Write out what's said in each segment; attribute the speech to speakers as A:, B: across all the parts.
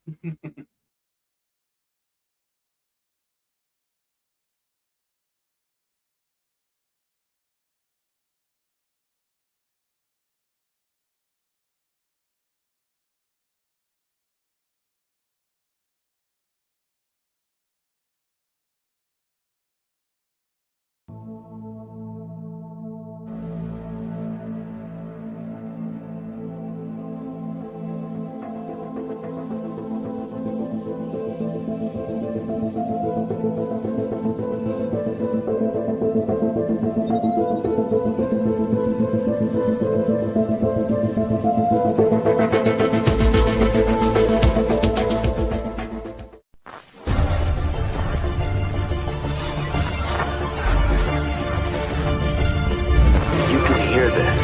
A: You can hear this.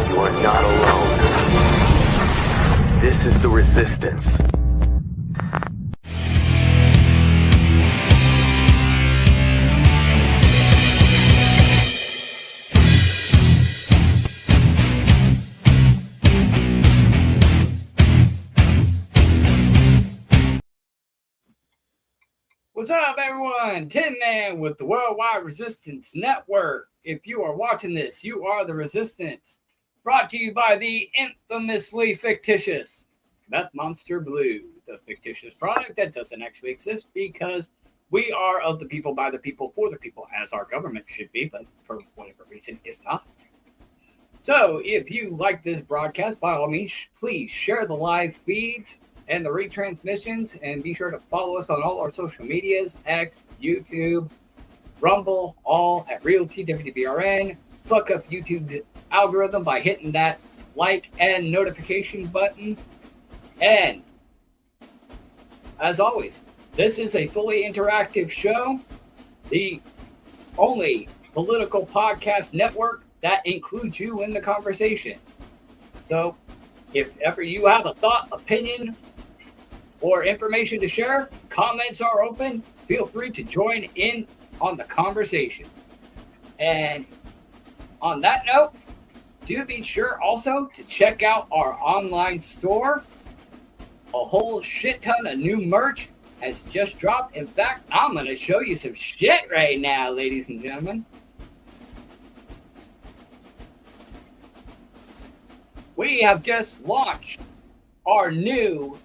A: You are not alone. This is the Resistance.
B: What's up, everyone? Tin Man with the Worldwide Resistance Network. If you are watching this, you are the Resistance. Brought to you by the infamously fictitious Meth Monster Blue, the fictitious product that doesn't actually exist because we are of the people, by the people, for the people, as our government should be, but for whatever reason is not. So if you like this broadcast, by all means, please share the live feeds and the retransmissions, and be sure to follow us on all our social medias, X, YouTube, Rumble, all at RealTWBRN. Fuck up YouTube's algorithm by hitting that like and notification button. And as always, this is a fully interactive show, the only political podcast network that includes you in the conversation. So if ever you have a thought, opinion, or information to share, comments are open. Feel free to join in on the conversation. And on that note, do be sure also to check out our online store. A whole shit ton of new merch has just dropped. In fact, I'm going to show you some shit right now, ladies and gentlemen. We have just launched our new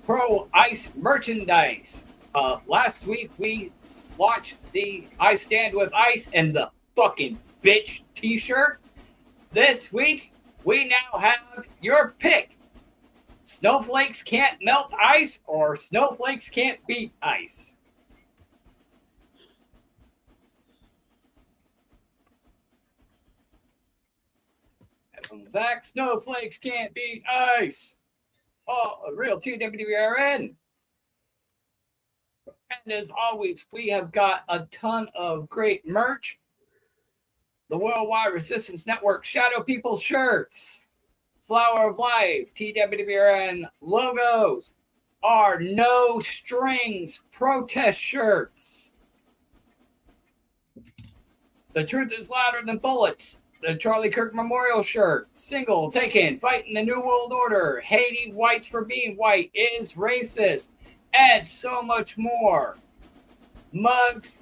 B: Pro Ice merchandise. Last week we launched the I Stand With Ice and the fucking bitch t-shirt. This week we now have your pick. Snowflakes can't melt ice, or snowflakes can't beat ice. And from the back, snowflakes can't beat ice. Oh, a real TWRN. And as always, we have got a ton of great merch. The Worldwide Resistance Network Shadow People shirts, Flower of Life, TWRN logos, our No Strings protest shirts. The Truth is Louder Than Bullets, the Charlie Kirk Memorial shirt, single taken, fighting the New World Order, hating whites for being white is racist, and so much more. Mugs,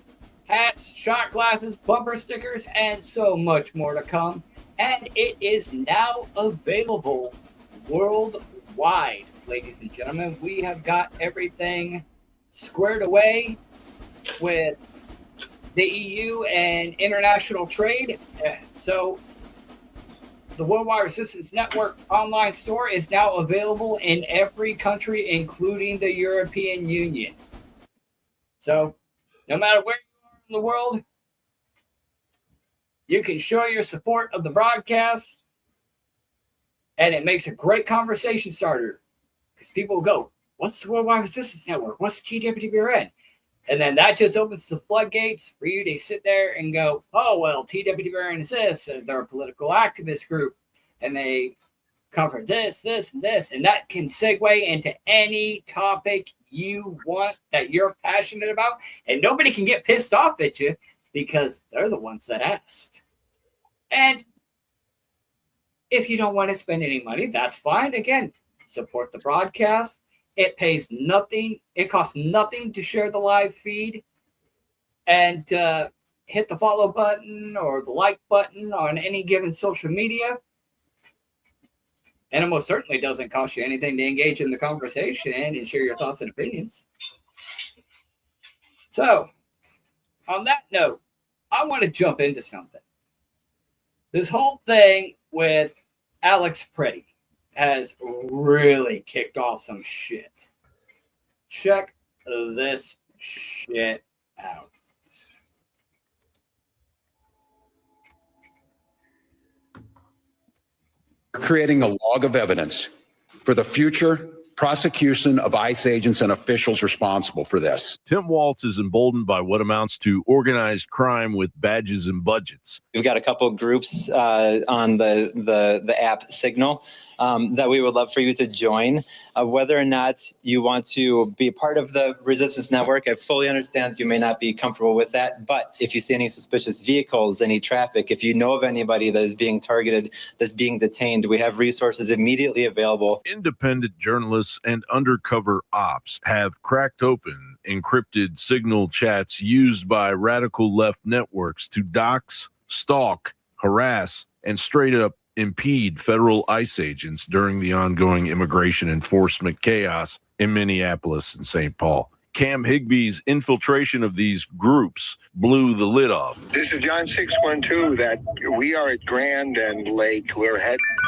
B: hats, shot glasses, bumper stickers, and so much more to come. And it is now available worldwide, ladies and gentlemen. We have got everything squared away with the EU and international trade. So the Worldwide Resistance Network online store is now available in every country, including the European Union. So no matter where you are in the world, you can show your support of the broadcast, and it makes a great conversation starter because people will go, what's the Worldwide Resistance Network? What's TWBRN? And then that just opens the floodgates for you to sit there and go, oh, well, TWBRN is this, and they're a political activist group, and they cover this, this, and this, and that can segue into any topic you want that you're passionate about, and nobody can get pissed off at you because they're the ones that asked. And if you don't want to spend any money, that's fine. Again, support the broadcast. It pays nothing. It costs nothing to share the live feed and hit the follow button or the like button on any given social media. And it most certainly doesn't cost you anything to engage in the conversation and share your thoughts and opinions. So, on that note, I want to jump into something. This whole thing with Alex Pretty has really kicked off some shit. Check this shit out.
C: Creating a log of evidence for the future prosecution of ICE agents and officials responsible for this.
D: Tim Walz is emboldened by what amounts to organized crime with badges and budgets.
E: We've got a couple of groups on the app Signal that we would love for you to join. Whether or not you want to be a part of the Resistance Network, I fully understand you may not be comfortable with that, but if you see any suspicious vehicles, any traffic, if you know of anybody that is being targeted, that's being detained, we have resources immediately available.
D: Independent journalists and undercover ops have cracked open encrypted Signal chats used by radical left networks to dox, stalk, harass, and straight up impede federal ICE agents during the ongoing immigration enforcement chaos in Minneapolis and St. Paul. Cam Higby's infiltration of these groups blew the lid off.
F: This is John 612. That we are at Grand and Lake. We're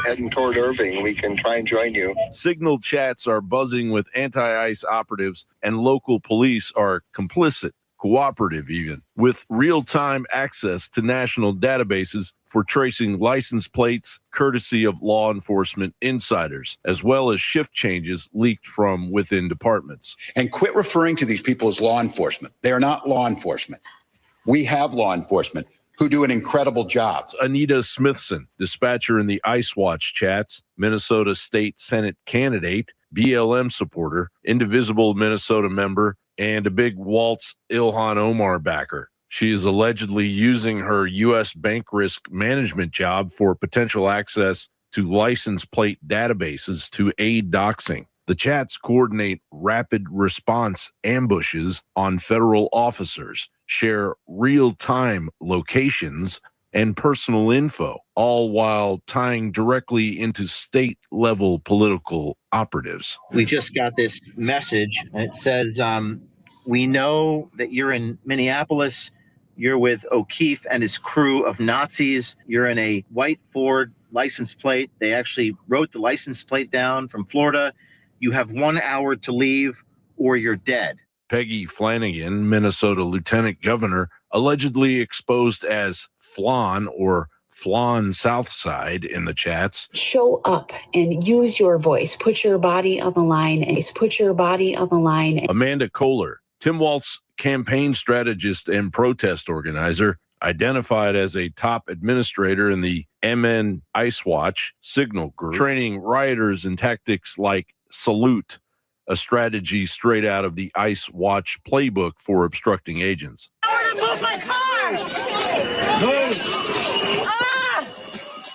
F: heading toward Irving. We can try and join you.
D: Signal chats are buzzing with anti-ICE operatives, and local police are complicit, cooperative even, with real-time access to national databases for tracing license plates courtesy of law enforcement insiders, as well as shift changes leaked from within departments.
C: And quit referring to these people as law enforcement. They are not law enforcement. We have law enforcement who do an incredible job.
D: Anita Smithson, dispatcher in the ICE Watch chats, Minnesota State Senate candidate, BLM supporter, Indivisible Minnesota member, and a big Waltz Ilhan Omar backer. She is allegedly using her U.S. bank risk management job for potential access to license plate databases to aid doxing. The chats coordinate rapid response ambushes on federal officers, share real-time locations and personal info, all while tying directly into state-level political operatives.
G: We just got this message, and it says, we know that you're in Minneapolis. You're with O'Keefe and his crew of Nazis. You're in a white Ford license plate. They actually wrote the license plate down from Florida. You have 1 hour to leave or you're dead.
D: Peggy Flanagan, Minnesota Lieutenant Governor, allegedly exposed as Flan or Flan Southside in the chats.
H: Show up and use your voice. Put your body on the line. Put your body on the line.
D: Amanda Kohler, Tim Walz campaign strategist and protest organizer, identified as a top administrator in the MN ICE Watch Signal group, training rioters in tactics like salute, a strategy straight out of the ICE Watch playbook for obstructing agents.
I: I want to move my car! Move!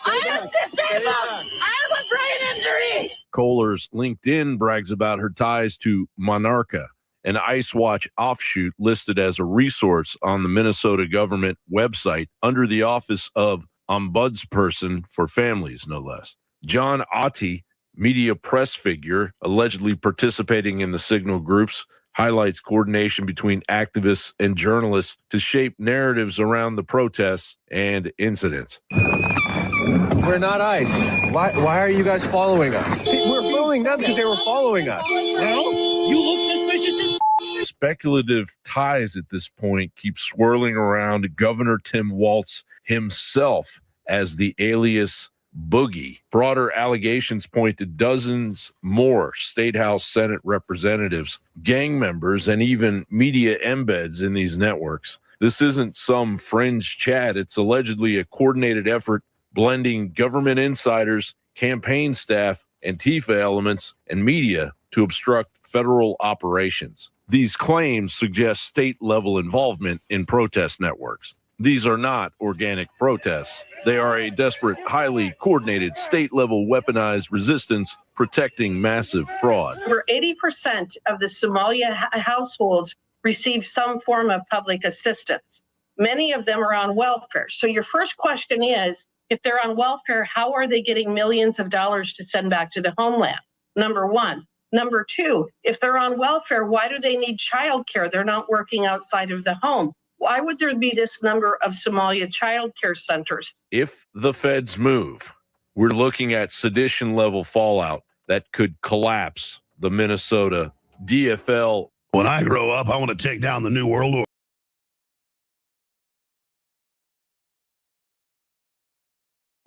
I: I am disabled! I have a brain injury!
D: Kohler's LinkedIn brags about her ties to Monarcha, an ICE Watch offshoot listed as a resource on the Minnesota government website under the Office of Ombudsperson for Families, no less. John Otte, media press figure allegedly participating in the Signal groups, highlights coordination between activists and journalists to shape narratives around the protests and incidents.
J: We're not ICE. Why are you guys following us? We're following them because they were following us.
I: Well, you look suspicious as
D: Speculative ties at this point keep swirling around Governor Tim Walz himself as the alias Boogie. Broader allegations point to dozens more State House Senate representatives, gang members, and even media embeds in these networks. This isn't some fringe chat. It's allegedly a coordinated effort blending government insiders, campaign staff, Antifa elements, and media to obstruct federal operations. These claims suggest state-level involvement in protest networks. These are not organic protests. They are a desperate, highly coordinated, state-level weaponized resistance protecting massive fraud.
K: Over 80% of the Somalia households receive some form of public assistance. Many of them are on welfare. So your first question is, if they're on welfare, how are they getting millions of dollars to send back to the homeland? Number one. Number two, if they're on welfare, why do they need childcare? They're not working outside of the home. Why would there be this number of Somalia child care centers?
D: If the feds move, we're looking at sedition-level fallout that could collapse the Minnesota DFL.
L: When I grow up, I want to take down the New World Order.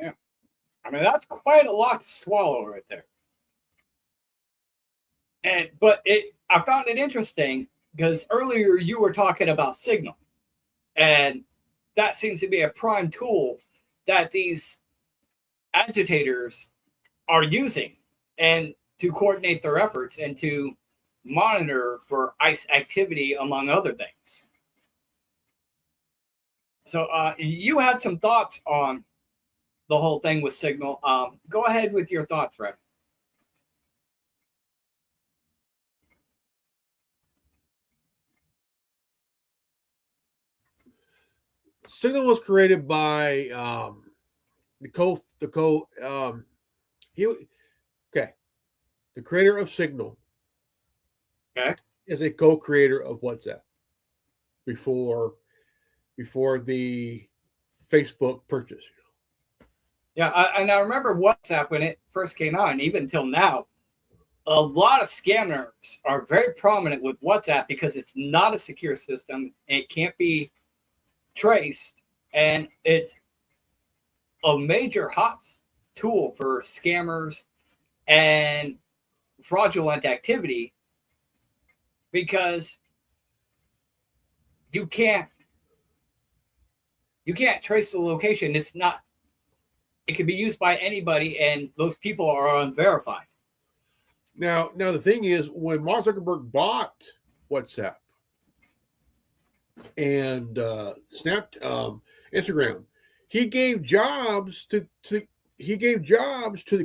B: Yeah. I mean, that's quite a lot to swallow right there. I found it interesting because earlier you were talking about Signal. And that seems to be a prime tool that these agitators are using and to coordinate their efforts and to monitor for ICE activity, among other things. So you had some thoughts on the whole thing with Signal. Go ahead with your thoughts, Red.
M: Signal was created by the creator of Signal.
B: Okay.
M: Is a co-creator of WhatsApp before the Facebook purchase.
B: Yeah, and I remember WhatsApp when it first came out, and even till now, a lot of scammers are very prominent with WhatsApp because it's not a secure system. It can't be traced, and it's a major hot tool for scammers and fraudulent activity because you can't trace the location. It can be used by anybody, and those people are unverified.
M: Now the thing is, when Mark Zuckerberg bought WhatsApp and Instagram, he gave jobs to the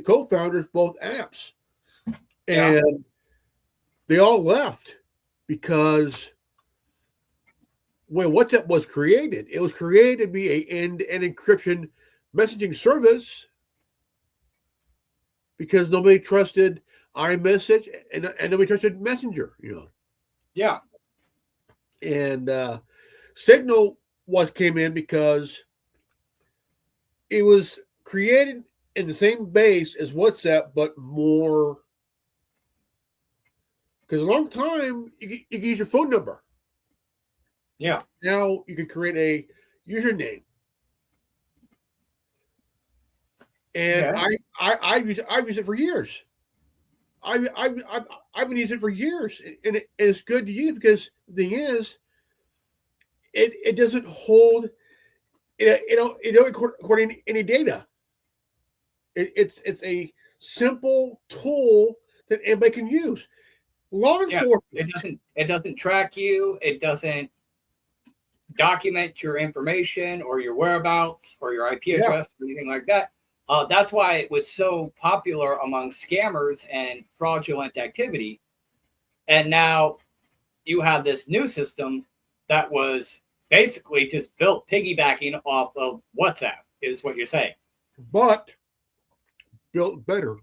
M: co-founders of both apps, and they all left because when WhatsApp was created, it was created to be an end-to-end encryption messaging service because nobody trusted iMessage and nobody trusted Messenger,
B: Yeah.
M: And Signal came in because it was created in the same base as WhatsApp, but more. Because a long time you could use your phone number.
B: Yeah.
M: Now you can create a username. And I've used it for years. I've been using it for years, and it's good to use because the thing is, it doesn't hold it don't record any data. It's a simple tool that anybody can use. Law enforcement.
B: It doesn't track you. It doesn't document your information or your whereabouts or your IP address or anything like that. That's why it was so popular among scammers and fraudulent activity. And now you have this new system that was basically just built piggybacking off of WhatsApp, is what you're saying.
M: But built better.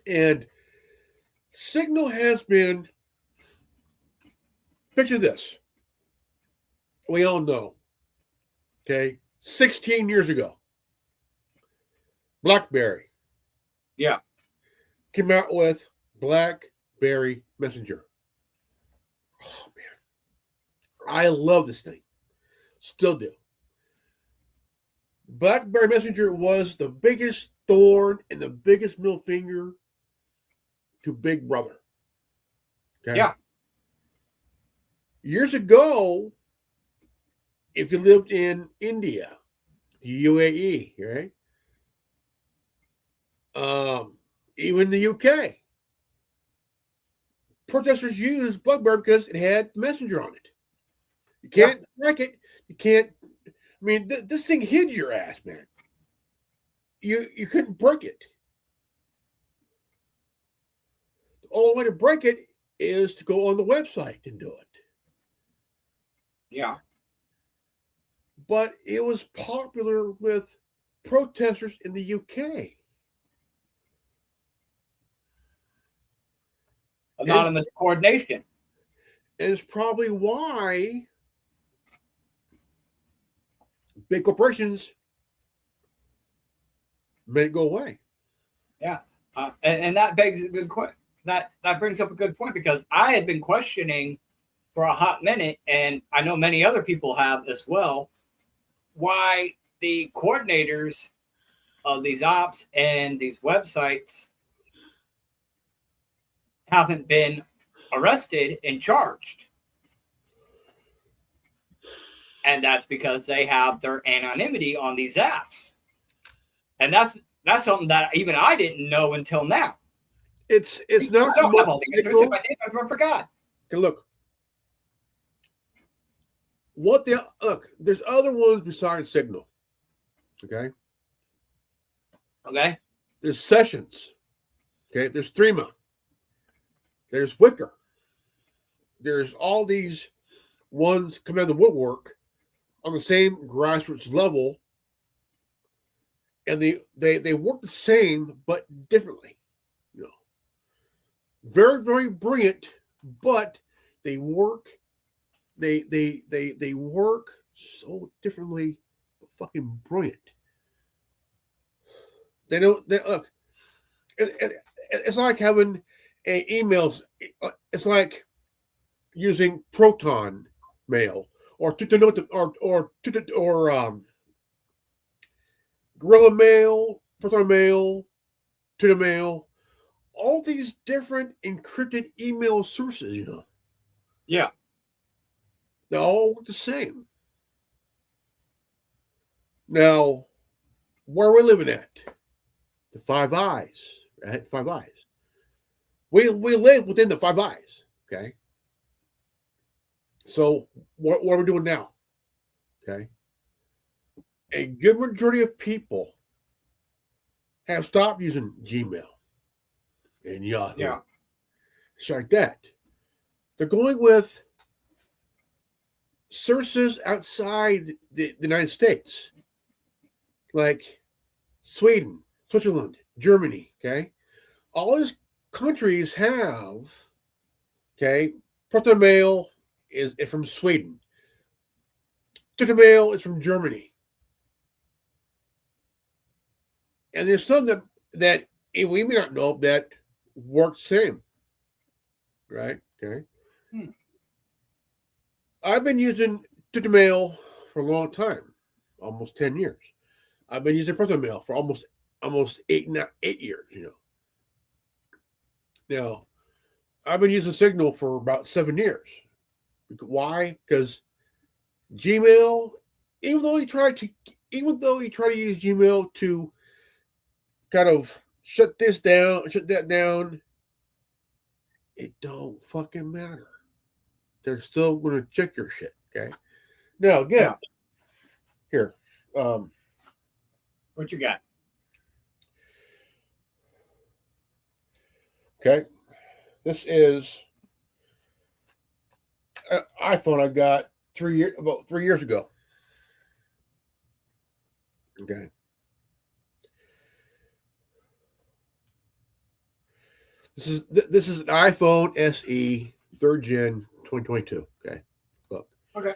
M: And Signal has been, picture this. We all know, 16 years ago, BlackBerry came out with BlackBerry Messenger. Oh, man. I love this thing. Still do. BlackBerry Messenger was the biggest thorn and the biggest middle finger to Big Brother. Okay?
B: Yeah.
M: Years ago, if you lived in India, UAE, right? Even the UK, protesters used BlackBerry because it had Messenger on it. You can't track it. You can't I mean, this thing hid your ass, man. You couldn't break it. The only way to break it is to go on the website and do it.
B: Yeah.
M: But it was popular with protesters in the UK.
B: Anonymous coordination.
M: And it's probably why big corporations made it go away.
B: Yeah. And that begs a good question. That brings up a good point, because I had been questioning for a hot minute, and I know many other people have as well, why the coordinators of these ops and these websites haven't been arrested and charged. And that's because they have their anonymity on these apps. And that's something that even I didn't know until now.
M: It's not
B: I don't have all the answers. If I did, I forgot.
M: Okay, look. There's other ones besides Signal. Okay.
B: Okay.
M: There's Sessions. Okay. There's Threema. There's Wicker. There's all these ones coming out of the woodwork on the same grassroots level, and they work the same but differently. You know, very, very brilliant, but they work. They work so differently, but fucking brilliant. They don't. Look. It's like having emails. It's like using Proton Mail or Gorilla Mail, Proton Mail, Twitter Mail. All these different encrypted email sources. You know.
B: Yeah.
M: They all look the same. Now, where are we living at? The Five Eyes, right? Five Eyes. We live within the Five Eyes, okay? So, what are we doing now? Okay? A good majority of people have stopped using Gmail and Yahoo.
B: Yeah.
M: It's like that. They're going with sources outside the United States, like Sweden, Switzerland, Germany, okay? All these countries have, okay, Proton Mail is from Sweden. Twitter Mail is from Germany. And there's some that we may not know that work the same, right? Okay. I've been using Twitter Mail for a long time, almost 10 years. I've been using Proton Mail for almost 8 years, you know. Now, I've been using Signal for about 7 years. Why? Because Gmail, even though you try to use Gmail to kind of shut that down, it don't fucking matter. They're still going to check your shit. Okay. Now, again, here.
B: What you got?
M: Okay. This is an iPhone I got about 3 years ago. Okay. This is an iPhone SE 3rd gen 2022. Okay. Look.
B: Okay.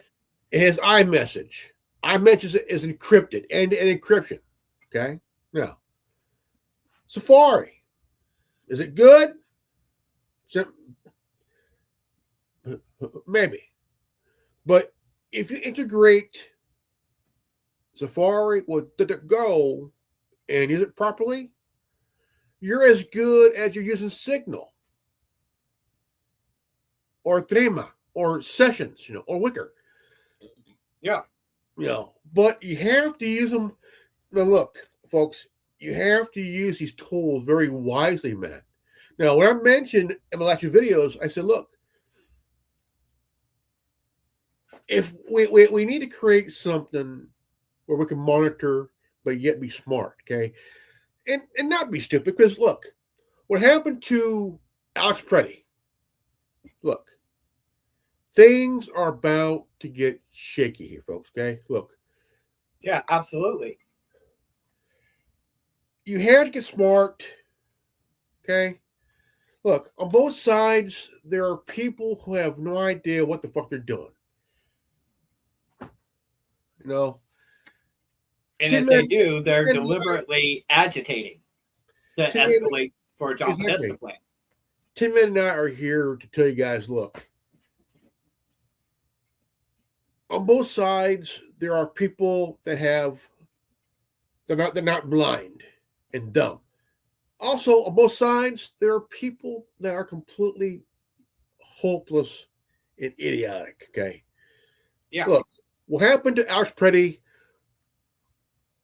M: It has iMessage. iMessage is encrypted, end-to-end encryption. Okay. Now, Safari. Is it good? Maybe. But if you integrate Safari with Go and use it properly, you're as good as you're using Signal or Threema or Sessions, you know, or Wicker.
B: Yeah.
M: You know, but you have to use them. Now, look, folks, you have to use these tools very wisely, man. Now, when I mentioned in my last few videos, I said, look, if we need to create something where we can monitor, but yet be smart, okay? And not be stupid, because look, what happened to Alex Preddy, look, things are about to get shaky here, folks, okay? Look.
B: Yeah, absolutely.
M: You had to get smart, okay? Look, on both sides, there are people who have no idea what the fuck they're doing. You know?
B: And if they do, they're deliberately agitating to escalate for a John Podesta plan.
M: Tin Man and I are here to tell you guys, look, on both sides, there are people that they're not blind and dumb. Also, on both sides, there are people that are completely hopeless and idiotic, okay?
B: Yeah.
M: Look, what happened to Alex Preddy,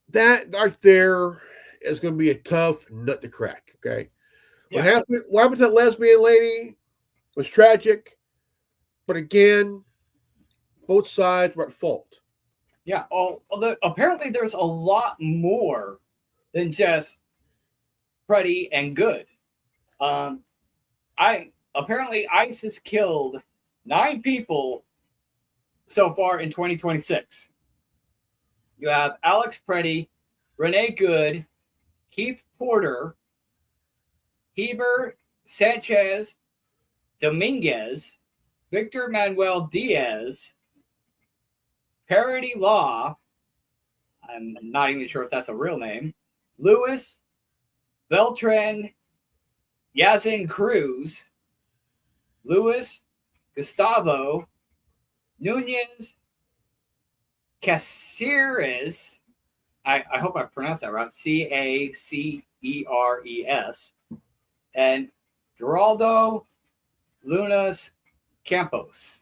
M: that right there is going to be a tough nut to crack, okay? Yeah. What happened to that lesbian lady was tragic, but again, both sides were at fault.
B: Yeah. Apparently there's a lot more than just Preddy and good. Apparently ICE has killed 9 people so far in 2026. You have Alex Preddy, Renee Good, Keith Porter, Heber Sanchez Dominguez, Victor Manuel Diaz, Parody Law, I'm not even sure if that's a real name, Luis Beltran Yazin Cruz, Luis Gustavo Nunez Caceres, I hope I pronounced that right, Caceres, and Geraldo Lunas Campos.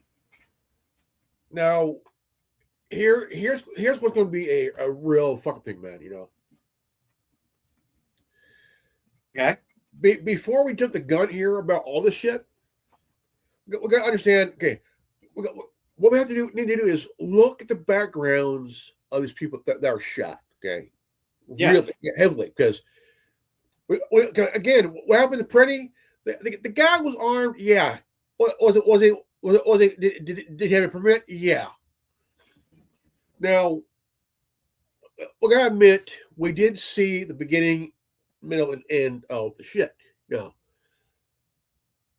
M: Now, here's what's going to be a real fucking thing, man, you know.
B: Okay.
M: Before we jump the gun here about all this shit, we got to understand, okay, what we have to need to do is look at the backgrounds of these people that are shot, okay?
B: Yes.
M: Really heavily, because again, what happened to Preddy? The guy was armed, yeah. Did he have a permit? Yeah. Now, we gotta admit, we did see the beginning, middle, and end of the shit. Now,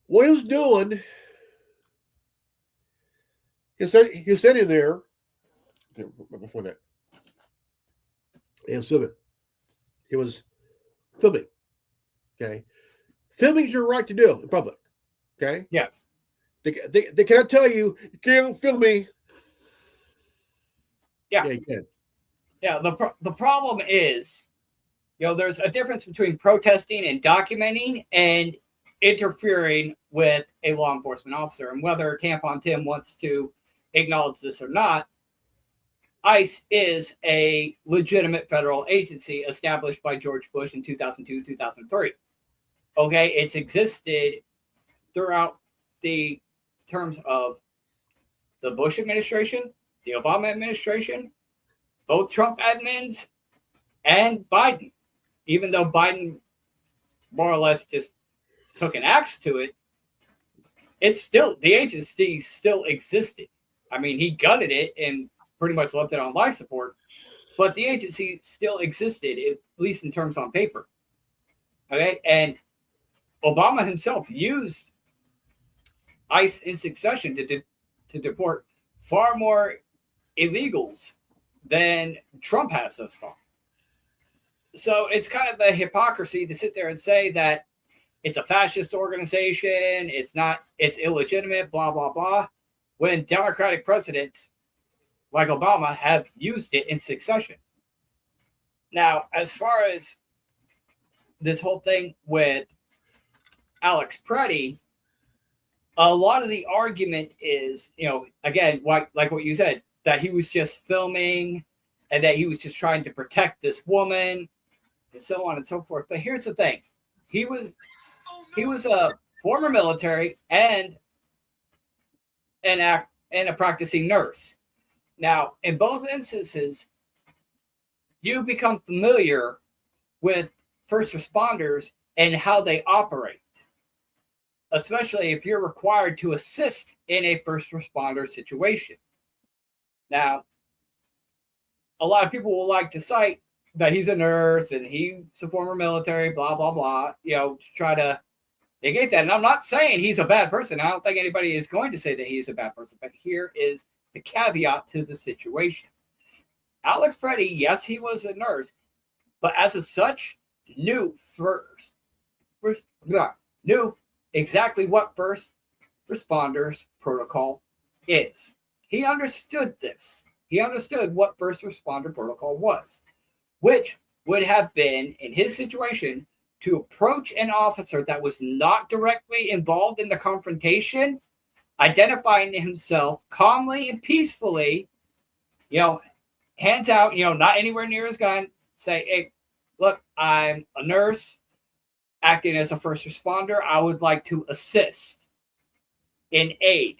M: what he was doing, he was standing there. Okay, before that, he was filming. Okay, filming is your right to do in public. Okay.
B: Yes.
M: They cannot tell you can't film me.
B: Yeah.
M: Yeah, you can.
B: Yeah. The problem is, you know, there's a difference between protesting and documenting and interfering with a law enforcement officer. And whether Tampon Tim wants to acknowledge this or not, ICE is a legitimate federal agency established by George Bush in 2002, 2003. Okay, it's existed throughout the terms of the Bush administration, the Obama administration, both Trump admins, and Biden. Even though Biden more or less just took an axe to it, it's still, the agency still existed. I mean, he gutted it and pretty much left it on life support, but the agency still existed, at least in terms on paper. Okay, and Obama himself used ICE in succession to deport far more illegals than Trump has thus far. So it's kind of the hypocrisy to sit there and say that it's a fascist organization, it's illegitimate, blah, blah, blah, when Democratic presidents like Obama have used it in succession. Now, as far as this whole thing with Alex Preddy, a lot of the argument is, you know, again, like what you said, that he was just filming and that he was just trying to protect this woman and so on and so forth. But here's the thing. He was a former military and a practicing nurse. Now, in both instances, you become familiar with first responders and how they operate, especially if you're required to assist in a first responder situation. Now, a lot of people will like to cite that he's a nurse and he's a former military, blah, blah, blah, to try to negate that. And I'm not saying he's a bad person. I don't think anybody is going to say that he's a bad person, but here is the caveat to the situation. Alex Preddy, yes, he was a nurse, but as of such, knew exactly what first responders protocol is. He understood this. He understood what first responder protocol was, which would have been, in his situation, to approach an officer that was not directly involved in the confrontation, identifying himself calmly and peacefully, hands out, not anywhere near his gun, say, hey, look, I'm a nurse acting as a first responder. I would like to assist in aid.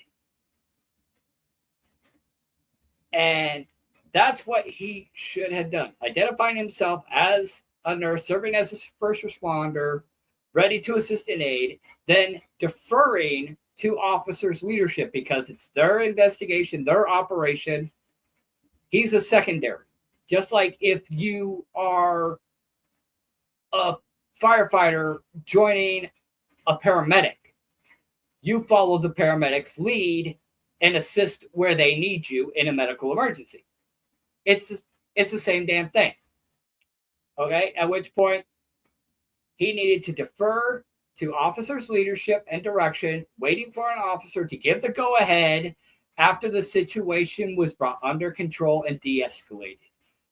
B: And that's what he should have done. Identifying himself as a nurse, serving as a first responder, ready to assist in aid, then deferring to officers' leadership because it's their investigation, their operation. He's a secondary. Just like if you are a firefighter joining a paramedic, you follow the paramedic's lead and assist where they need you in a medical emergency. It's the same damn thing. Okay, at which point he needed to defer to officers' leadership and direction, waiting for an officer to give the go-ahead after the situation was brought under control and de-escalated,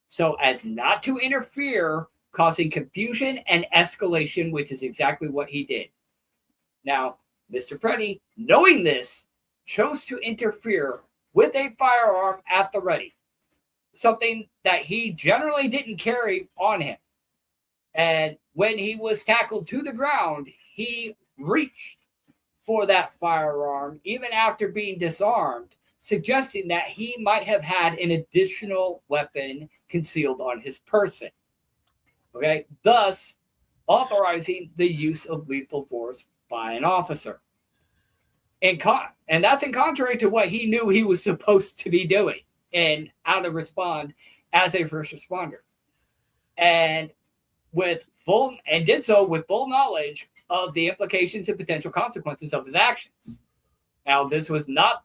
B: so as not to interfere, causing confusion and escalation, which is exactly what he did. Now, Mr. Preddy, knowing this, chose to interfere with a firearm at the ready, something that he generally didn't carry on him. And when he was tackled to the ground, he reached for that firearm, even after being disarmed, suggesting that he might have had an additional weapon concealed on his person. Okay, thus authorizing the use of lethal force by an officer. And that's in contrary to what he knew he was supposed to be doing and how to respond as a first responder. And did so with full knowledge of the implications and potential consequences of his actions. Now, this was not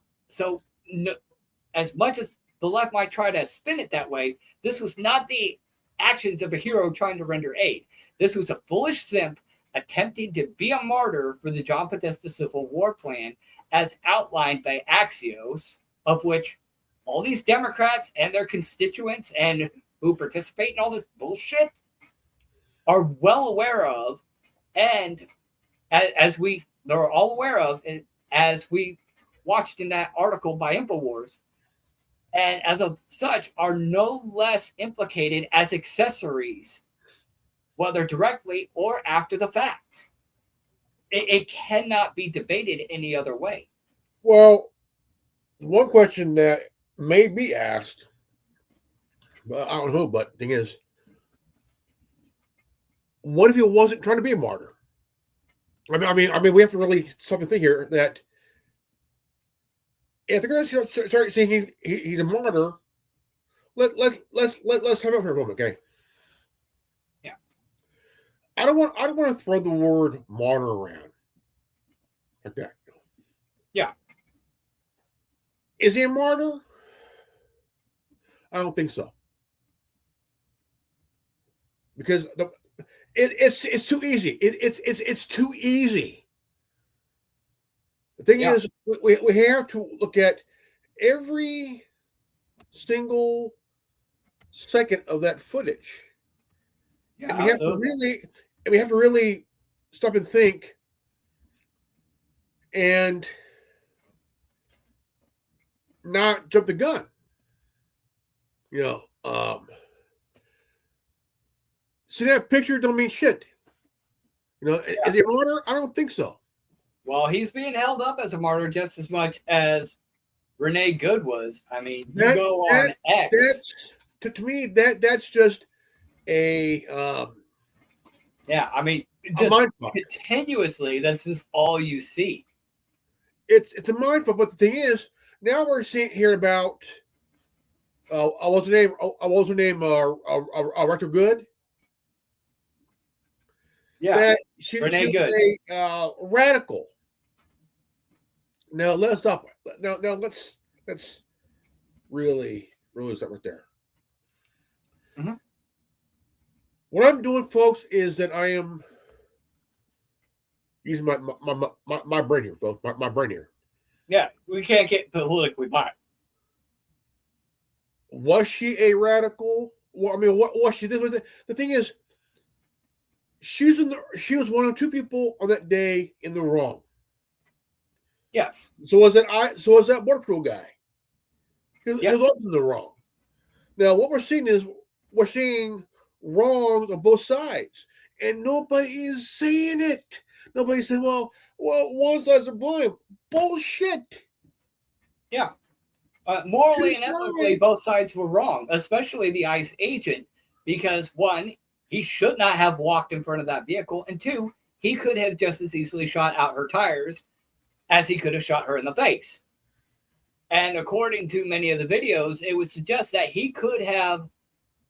B: as much as the left might try to spin it that way, this was not the actions of a hero trying to render aid. This was a foolish simp attempting to be a martyr for the John Podesta Civil War plan as outlined by Axios, of which all these Democrats and their constituents and who participate in all this bullshit are well aware of, and they're all aware of, as we watched in that article by InfoWars, and as of such are no less implicated as accessories, whether directly or after the fact. It cannot be debated any other way.
M: Well, one question that may be asked, but I don't know, but the thing is, what if he wasn't trying to be a martyr? I mean, we have to really stop and think here that if they're going to start saying he's a martyr, let's have it for a moment, okay?
B: Yeah.
M: I don't want to throw the word martyr around like that.
B: Yeah.
M: Is he a martyr? I don't think so. Because it's too easy. It's too easy. The thing is, we have to look at every single second of that footage.
B: Yeah,
M: and we have to really stop and think and not jump the gun. See that picture don't mean shit. Is he a martyr? I don't think so.
B: Well, he's being held up as a martyr just as much as Renee Good was. I mean, go on X.
M: To me, that's just a
B: Yeah, I mean,
M: a
B: just
M: mind fuck.
B: continuously, that's just all you see.
M: It's a mind fuck. But the thing is, now we're hearing about what's her name? What's her name? Rector Good.
B: Yeah,
M: That she was
B: Good.
M: a radical. Now let's stop. Now let's really stop right there.
B: Mhm.
M: What I'm doing, folks, is that I am using my brain here, folks. My brain here.
B: Yeah, we can't get politically biased.
M: Was she a radical? Well, I mean, what was she? The thing is, she was one of two people on that day in the wrong.
B: Yes.
M: So was that Border Patrol guy? He was in the wrong. Now what we're seeing wrongs on both sides, and nobody is saying it. Nobody's saying, well, one side's to blame. Bullshit.
B: Yeah. Morally and ethically, both sides were wrong, especially the ICE agent, because one, he should not have walked in front of that vehicle, and two, he could have just as easily shot out her tires as he could have shot her in the face. And according to many of the videos, it would suggest that he could have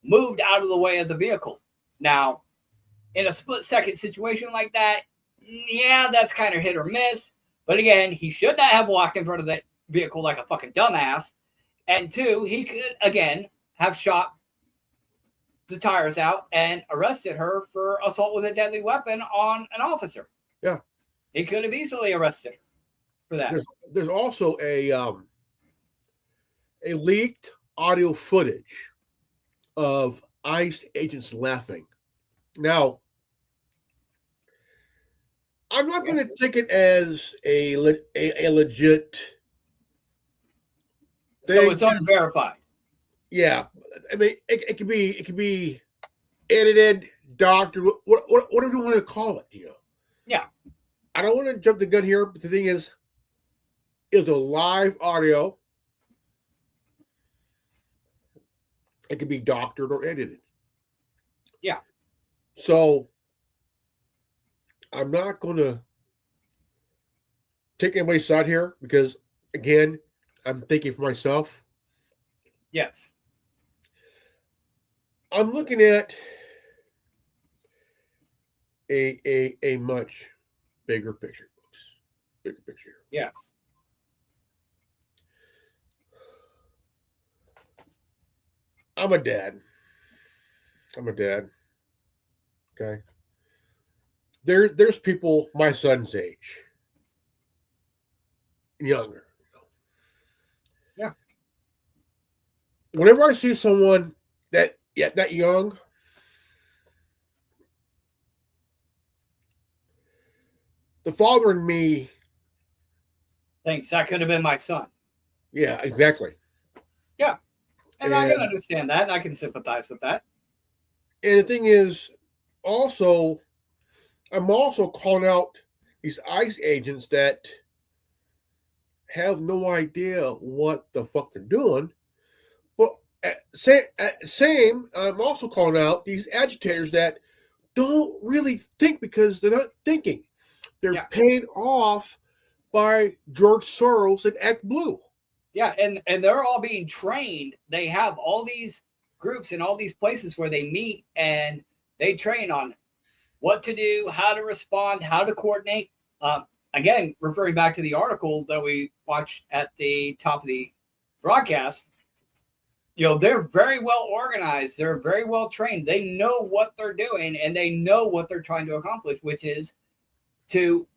B: moved out of the way of the vehicle. Now, in a split-second situation like that, yeah, that's kind of hit or miss. But again, he should not have walked in front of that vehicle like a fucking dumbass. And two, he could, again, have shot the tires out and arrested her for assault with a deadly weapon on an officer.
M: Yeah.
B: He could have easily arrested her for that.
M: There's also a leaked audio footage of ICE agents laughing. Now, I'm not going to take it as a legit thing.
B: So it's unverified.
M: Yeah, I mean, it could be edited, doctored, whatever you want to call it. You know.
B: Yeah.
M: I don't want to jump the gun here, but the thing is, it was a live audio. It could be doctored or edited.
B: Yeah.
M: So I'm not going to take anybody's side here because, again, I'm thinking for myself.
B: Yes.
M: I'm looking at a much bigger picture, folks. Bigger picture.
B: Yes.
M: I'm a dad. Okay. There's people my son's age. Younger.
B: Yeah.
M: Whenever I see someone that young, the father in me
B: thinks that could have been my son.
M: Yeah, exactly.
B: Yeah. And I can understand that. And I can sympathize with that.
M: And the thing is, I'm also calling out these ICE agents that have no idea what the fuck they're doing. But same, I'm also calling out these agitators that don't really think because they're not thinking. They're paid off by George Soros and Act Blue.
B: Yeah, and they're all being trained. They have all these groups and all these places where they meet and they train on what to do, how to respond, how to coordinate. Again, referring back to the article that we watched at the top of the broadcast, they're very well organized. They're very well trained. They know what they're doing and they know what they're trying to accomplish, which is to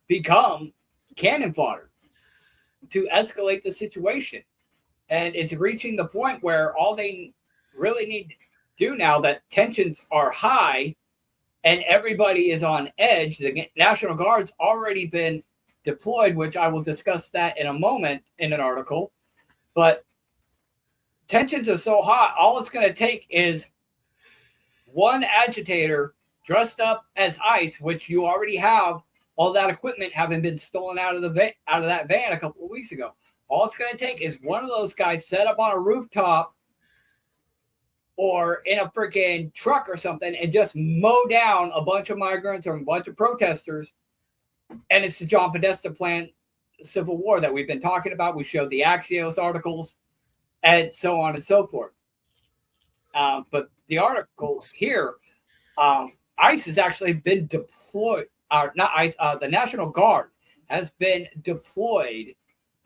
B: become cannon fodder, to escalate the situation. And it's reaching the point where all they really need to do now that tensions are high and everybody is on edge. The National Guard's already been deployed, which I will discuss that in a moment in an article. But tensions are so hot, all it's going to take is one agitator dressed up as ICE, which you already have all that equipment having been stolen out of that van a couple of weeks ago. All it's going to take is one of those guys set up on a rooftop or in a freaking truck or something and just mow down a bunch of migrants or a bunch of protesters. And it's the John Podesta plan civil war that we've been talking about. We showed the Axios articles and so on and so forth. But the article here, ICE has actually been deployed, not ICE, the National Guard has been deployed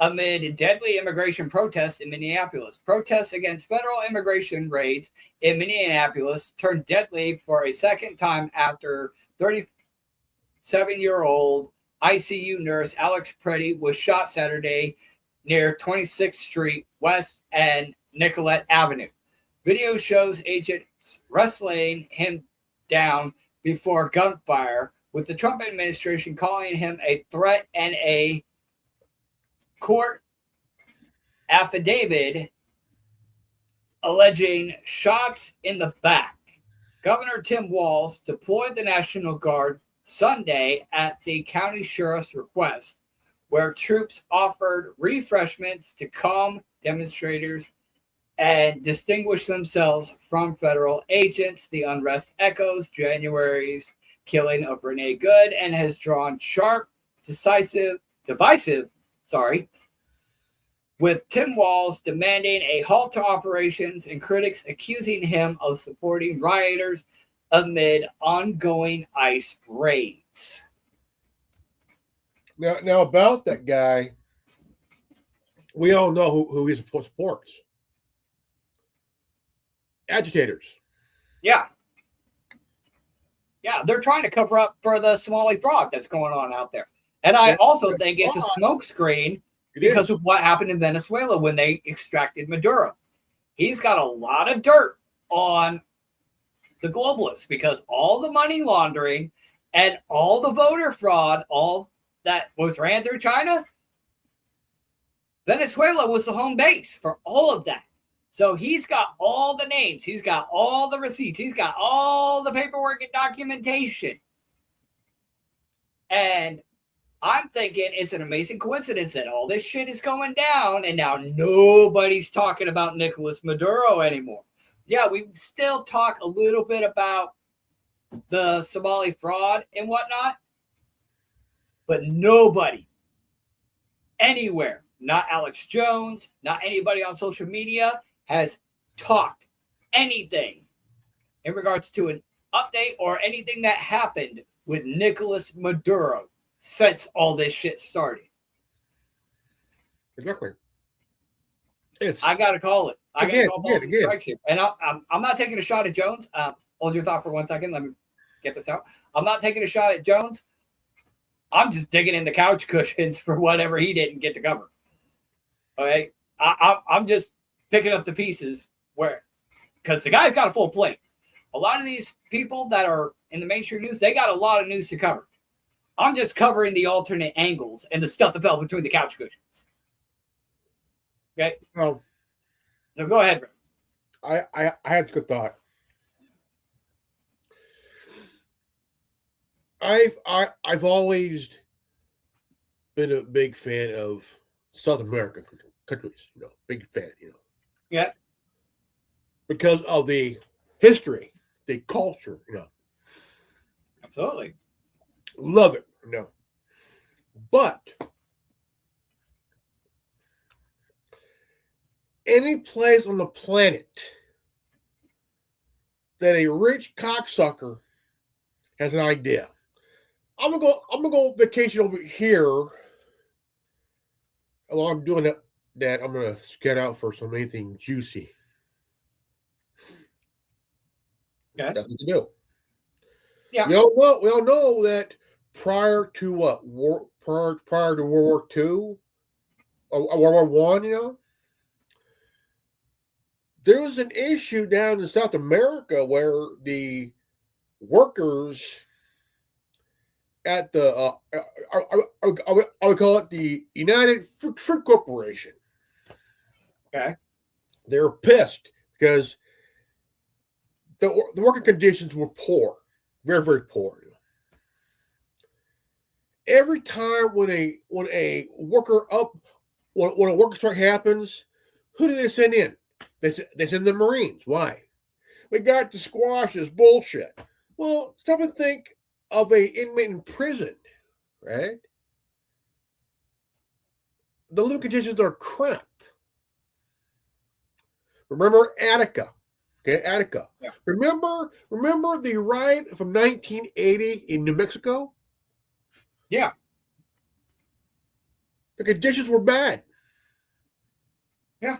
B: amid deadly immigration protests in Minneapolis. Protests against federal immigration raids in Minneapolis turned deadly for a second time after 37-year-old ICU nurse Alex Preddy was shot Saturday near 26th Street West and Nicollet Avenue. Video shows agents wrestling him down before gunfire, with the Trump administration calling him a threat and a court affidavit alleging shots in the back. Governor Tim Walz deployed the National Guard Sunday at the county sheriff's request, where troops offered refreshments to calm demonstrators and distinguish themselves from federal agents. The unrest echoes January's killing of Renee Good and has drawn sharp, divisive, with Tim Walz demanding a halt to operations and critics accusing him of supporting rioters amid ongoing ICE raids.
M: Now about that guy, we all know who he supports. Agitators.
B: Yeah. Yeah, they're trying to cover up for the Somali fraud that's going on out there. And I also think it's a smokescreen because of what happened in Venezuela when they extracted Maduro. He's got a lot of dirt on the globalists because all the money laundering and all the voter fraud, all that was ran through China, Venezuela was the home base for all of that. So he's got all the names. He's got all the receipts. He's got all the paperwork and documentation. And I'm thinking it's an amazing coincidence that all this shit is going down and now nobody's talking about Nicolas Maduro anymore. Yeah, we still talk a little bit about the Somali fraud and whatnot, but nobody anywhere, not Alex Jones, not anybody on social media, has talked anything in regards to an update or anything that happened with Nicolas Maduro since all this shit started.
M: Exactly.
B: I got to call it. I got to call balls and
M: again.
B: strikes here. And I'm not taking a shot at Jones. Hold your thought for 1 second. Let me get this out. I'm not taking a shot at Jones. I'm just digging in the couch cushions for whatever he didn't get to cover. Okay? I'm just picking up the pieces where, because the guy's got a full plate. A lot of these people that are in the mainstream news, they got a lot of news to cover. I'm just covering the alternate angles and the stuff that fell between the couch cushions. Okay?
M: Well,
B: so go ahead, bro.
M: I had a good thought. I've always been a big fan of South American countries, big fan,
B: Yeah.
M: Because of the history, the culture,
B: Absolutely.
M: Love it, But any place on the planet that a rich cocksucker has an idea. I'm gonna go vacation over here. While I'm doing that, I'm gonna scout out for anything juicy.
B: Okay.
M: That's what to do.
B: Yeah.
M: We all know that prior to World War II or World War I, there was an issue down in South America where the workers at the I would call it the United Fruit Corporation.
B: Okay.
M: They were pissed because the working conditions were poor, very, very poor. Every time when a worker strike happens, who do they send in? They send the Marines. Why? we got to squash this bullshit. Well, stop and think of a inmate in prison, right? The living conditions are crap. Remember Attica. Okay, Attica.
B: Yeah.
M: Remember the riot from 1980 in New Mexico?
B: Yeah.
M: The conditions were bad.
B: Yeah.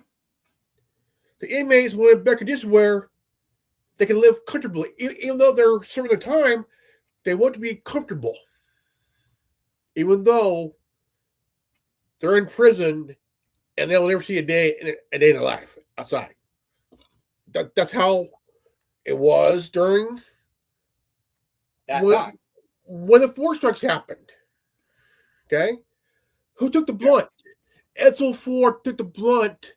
M: The inmates wanted better conditions where they can live comfortably. Even though they're serving their time, they want to be comfortable. Even though they're in prison and they'll never see a day in their life outside. That's how it was during
B: time.
M: When the force strikes happened. Okay? Who took the blunt? Edsel Ford took the blunt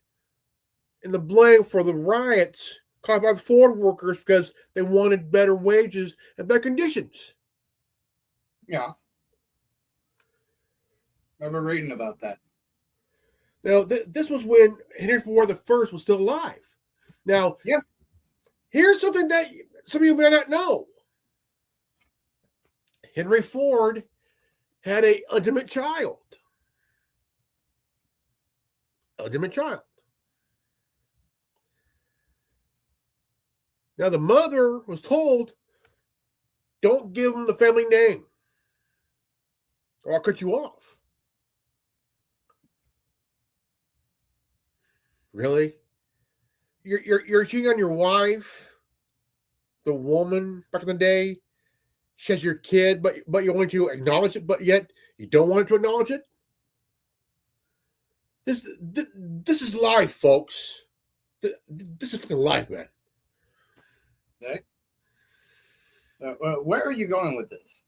M: and the blame for the riots caused by the Ford workers because they wanted better wages and better conditions.
B: Yeah. I remember reading about that.
M: Now, this was when Henry Ford I was still alive. Now,
B: yeah.
M: Here's something that some of you may not know. Henry Ford had an illegitimate child. Illegitimate child. Now, the mother was told, don't give him the family name, or I'll cut you off. Really? You're cheating on your wife, the woman back in the day. She has your kid, but you want to acknowledge it, but yet you don't want to acknowledge it. This is life, folks. This is fucking life, man.
B: Okay. Where are you going with this?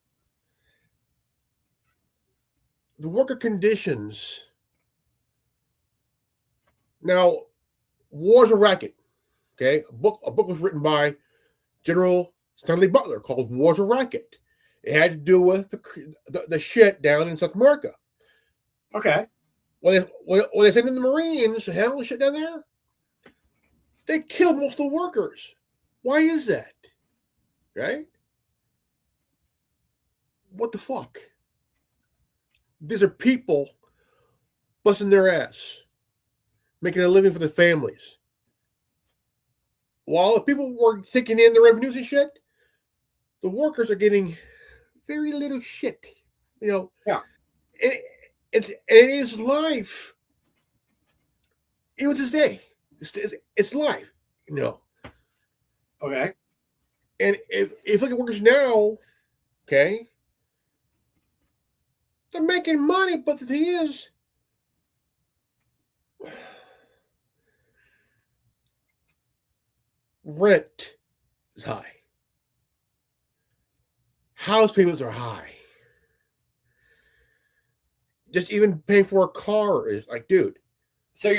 M: The worker conditions. Now, war's a racket. Okay, a book was written by General Stanley Butler called "War's a Racket." It had to do with the shit down in South America.
B: Okay.
M: When they sent in the Marines to handle the shit down there, they killed most of the workers. Why is that? Right? What the fuck? These are people busting their ass, making a living for their families. While the people were taking in the revenues and shit, the workers are getting very little shit. You know.
B: Yeah.
M: It is life. Even to this day, it's life. You know.
B: Okay.
M: And if you look at workers now, okay, they're making money, but the thing is, rent is high. House payments are high. Just even paying for a car is like, dude.
B: So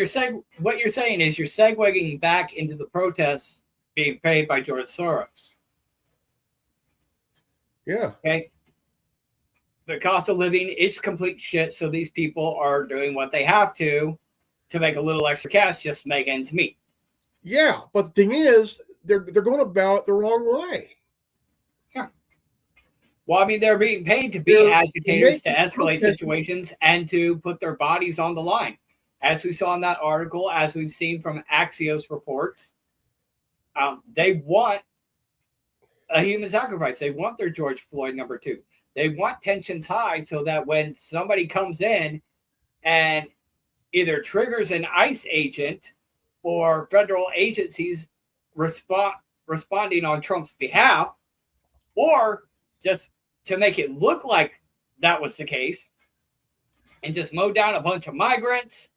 B: what you're saying is you're segueing back into the protests being paid by George Soros.
M: Yeah.
B: Okay. The cost of living is complete shit, so these people are doing what they have to make a little extra cash just to make ends meet.
M: Yeah, but the thing is, they're going about it the wrong way.
B: Yeah. Well, I mean, they're being paid to be agitators, to escalate situations, and to put their bodies on the line. As we saw in that article, as we've seen from Axios reports, they want a human sacrifice. They want their George Floyd #2. They want tensions high so that when somebody comes in and either triggers an ICE agent or federal agencies responding on Trump's behalf, or just to make it look like that was the case, and just mow down a bunch of migrants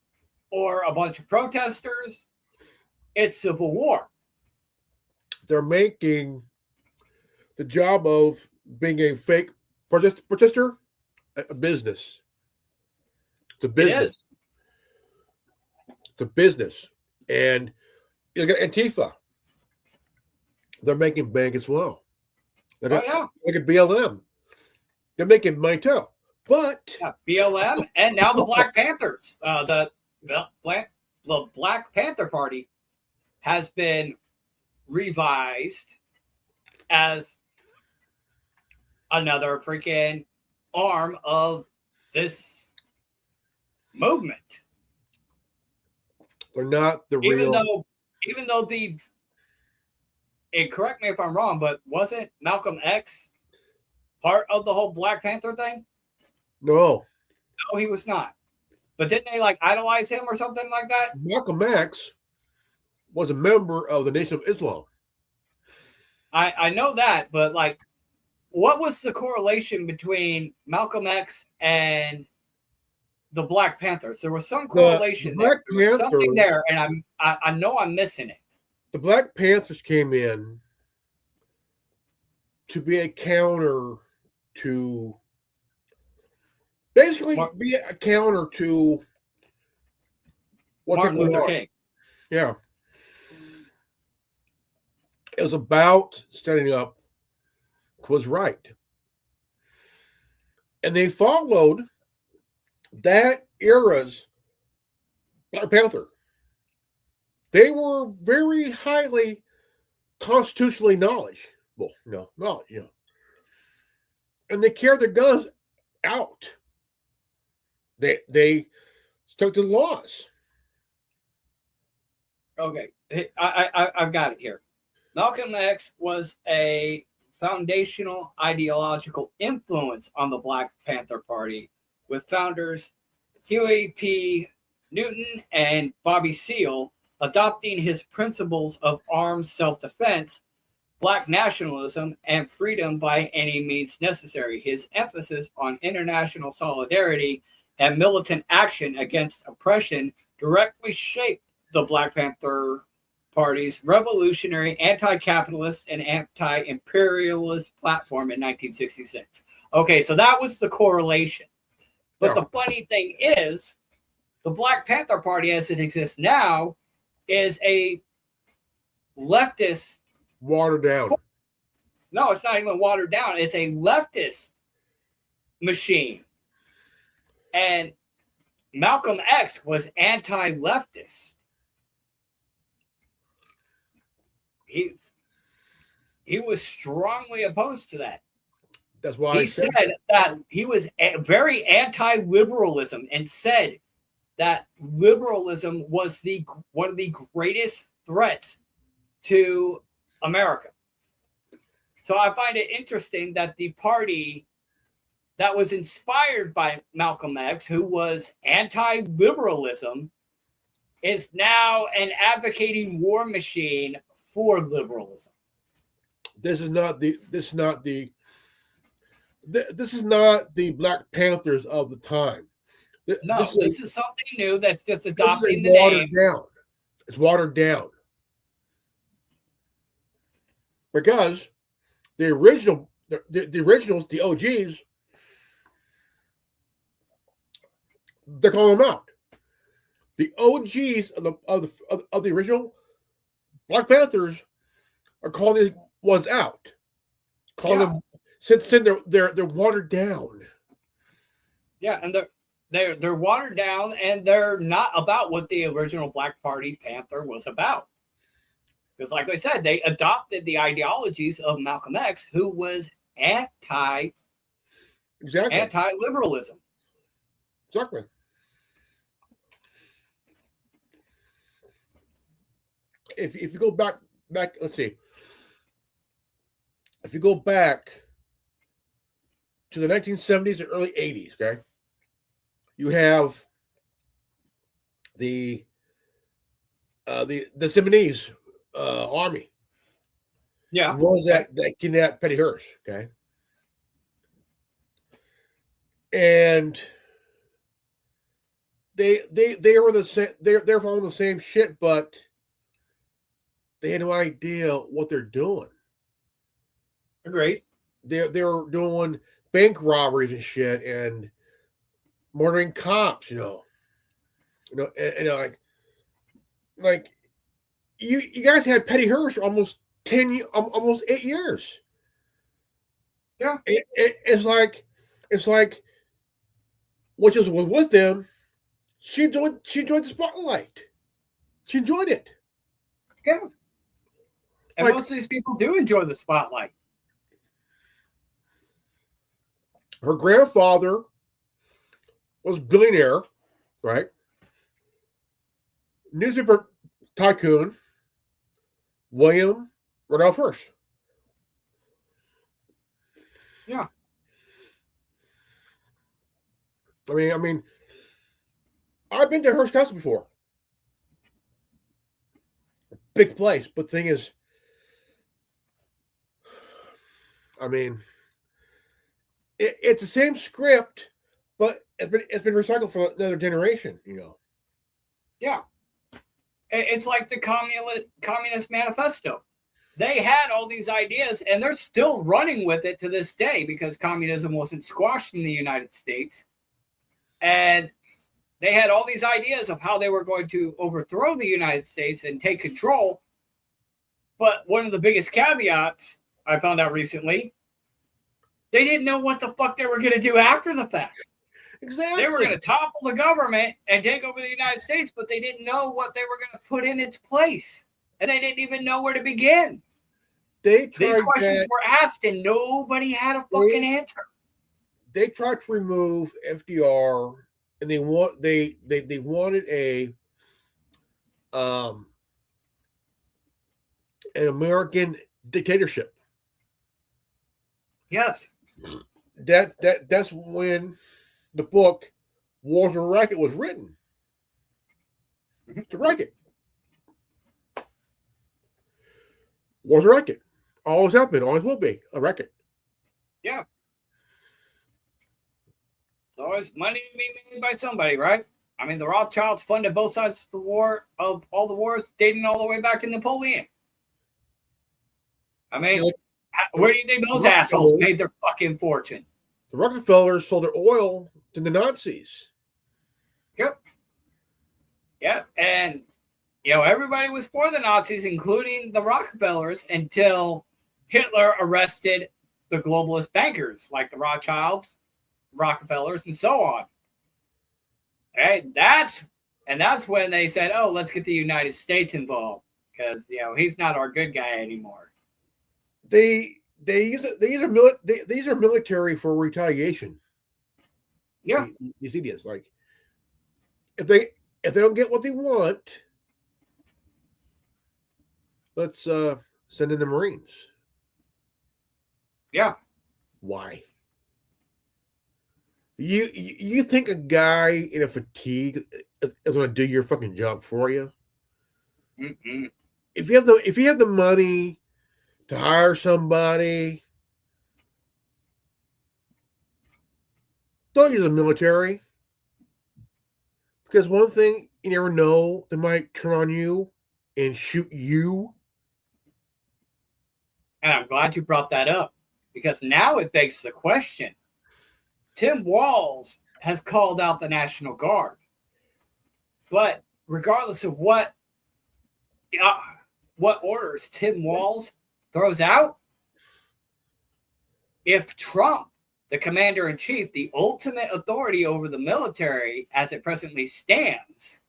B: or a bunch of protesters, it's civil war.
M: They're making the job of being a fake protester a business. It's a business.
B: It is.
M: It's a business. And you got Antifa. They're making bank as well. Look at BLM. They're making money too. But
B: BLM and now the Black Panthers. The Black Panther Party has been revised as another freaking arm of this movement.
M: They're not the real.
B: Even though and correct me if I'm wrong, but wasn't Malcolm X part of the whole Black Panther thing?
M: No,
B: he was not. But didn't they like idolize him or something like that?
M: Malcolm X was a member of the Nation of Islam.
B: I know that, but like, what was the correlation between Malcolm X and the Black Panthers? There was some correlation there. There was something there, and I know I'm missing it.
M: The Black Panthers came in to be a counter to basically be a counter to
B: Martin Luther King.
M: Yeah. It was about standing up for what's right. And they followed that era's Black Panther. They were very highly constitutionally knowledge. And they carried their guns out. They stuck to the laws.
B: Okay, I've got it here. Malcolm X was a foundational ideological influence on the Black Panther Party, with founders Huey P. Newton and Bobby Seale adopting his principles of armed self-defense, Black nationalism, and freedom by any means necessary. His emphasis on international solidarity and militant action against oppression directly shaped the Black Panther Party's revolutionary anti-capitalist and anti-imperialist platform in 1966. Okay, so that was the correlation. But the funny thing is, the Black Panther Party as it exists now is a leftist.
M: Watered down.
B: No, it's not even watered down. It's a leftist machine. And Malcolm X was anti-leftist. He was strongly opposed to that.
M: That's why
B: he said that he was very anti-liberalism and said that liberalism was one of the greatest threats to America. So I find it interesting that the party that was inspired by Malcolm X, who was anti-liberalism, is now an advocating war machine for liberalism.
M: This is not the Black Panthers of the time.
B: This is something new that's just adopting the name.
M: Down. It's watered down. Because the originals, the OGs, they're calling them out. The OGs of the original Black Panthers are calling these ones out. Calling them since they're watered down.
B: Yeah, and they're watered down, and they're not about what the original Black Party Panther was about. Because, like I said, they adopted the ideologies of Malcolm X, who was anti-liberalism.
M: Exactly. If you go back, let's see. If you go back to the 1970s and early 80s, okay, you have the Simonese army.
B: Yeah.
M: What was that kidnapped Petty Hearst, okay? And they were the same, they're following the same shit, but they had no idea what they're doing.
B: Agreed.
M: They were doing bank robberies and shit and murdering cops, and like you guys had Petty Hearst almost 8 years.
B: Yeah.
M: It's like which was with them. She enjoyed the spotlight. She enjoyed it.
B: Yeah. And most of these people do enjoy the spotlight.
M: Her grandfather was a billionaire, right? Newspaper tycoon William Randolph Hearst.
B: Yeah.
M: I mean, I've been to Hearst Castle before. Big place, but the thing is, I mean, it's the same script, but it's been recycled for another generation.
B: Yeah. It's like the Communist Manifesto. They had all these ideas, and they're still running with it to this day because communism wasn't squashed in the United States. And they had all these ideas of how they were going to overthrow the United States and take control. But one of the biggest caveats I found out recently, they didn't know what the fuck they were going to do after the fact.
M: Exactly.
B: They were going to topple the government and take over the United States, but they didn't know what they were going to put in its place. And they didn't even know where to begin.
M: These
B: questions were asked and nobody had a fucking answer.
M: They tried to remove FDR, and they wanted an American dictatorship.
B: Yes.
M: That's when the book Wars and Racket was written. The Racket. Wars and Racket. Always have been, always will be a racket.
B: Yeah. It's always money to be made by somebody, right? I mean, the Rothschilds funded both sides of the war, of all the wars, dating all the way back to Napoleon. I mean, where do you think those assholes made their fucking fortune?
M: The Rockefellers sold their oil to the Nazis.
B: Yep. Yep. And, everybody was for the Nazis, including the Rockefellers, until Hitler arrested the globalist bankers like the Rothschilds, Rockefellers, and so on. And that's when they said, "Oh, let's get the United States involved because he's not our good guy anymore."
M: They use military for retaliation.
B: Yeah,
M: these idiots, like if they don't get what they want, let's send in the Marines.
B: Yeah.
M: Why? You think a guy in a fatigue is going to do your fucking job for you?
B: Mm-mm.
M: If you have the money to hire somebody, don't use the military. Because one thing you never know, they might turn on you and shoot you.
B: And I'm glad you brought that up because now it begs the question. Tim Walz has called out the National Guard. But regardless of what orders Tim Walz throws out, if Trump, the commander-in-chief, the ultimate authority over the military as it presently stands,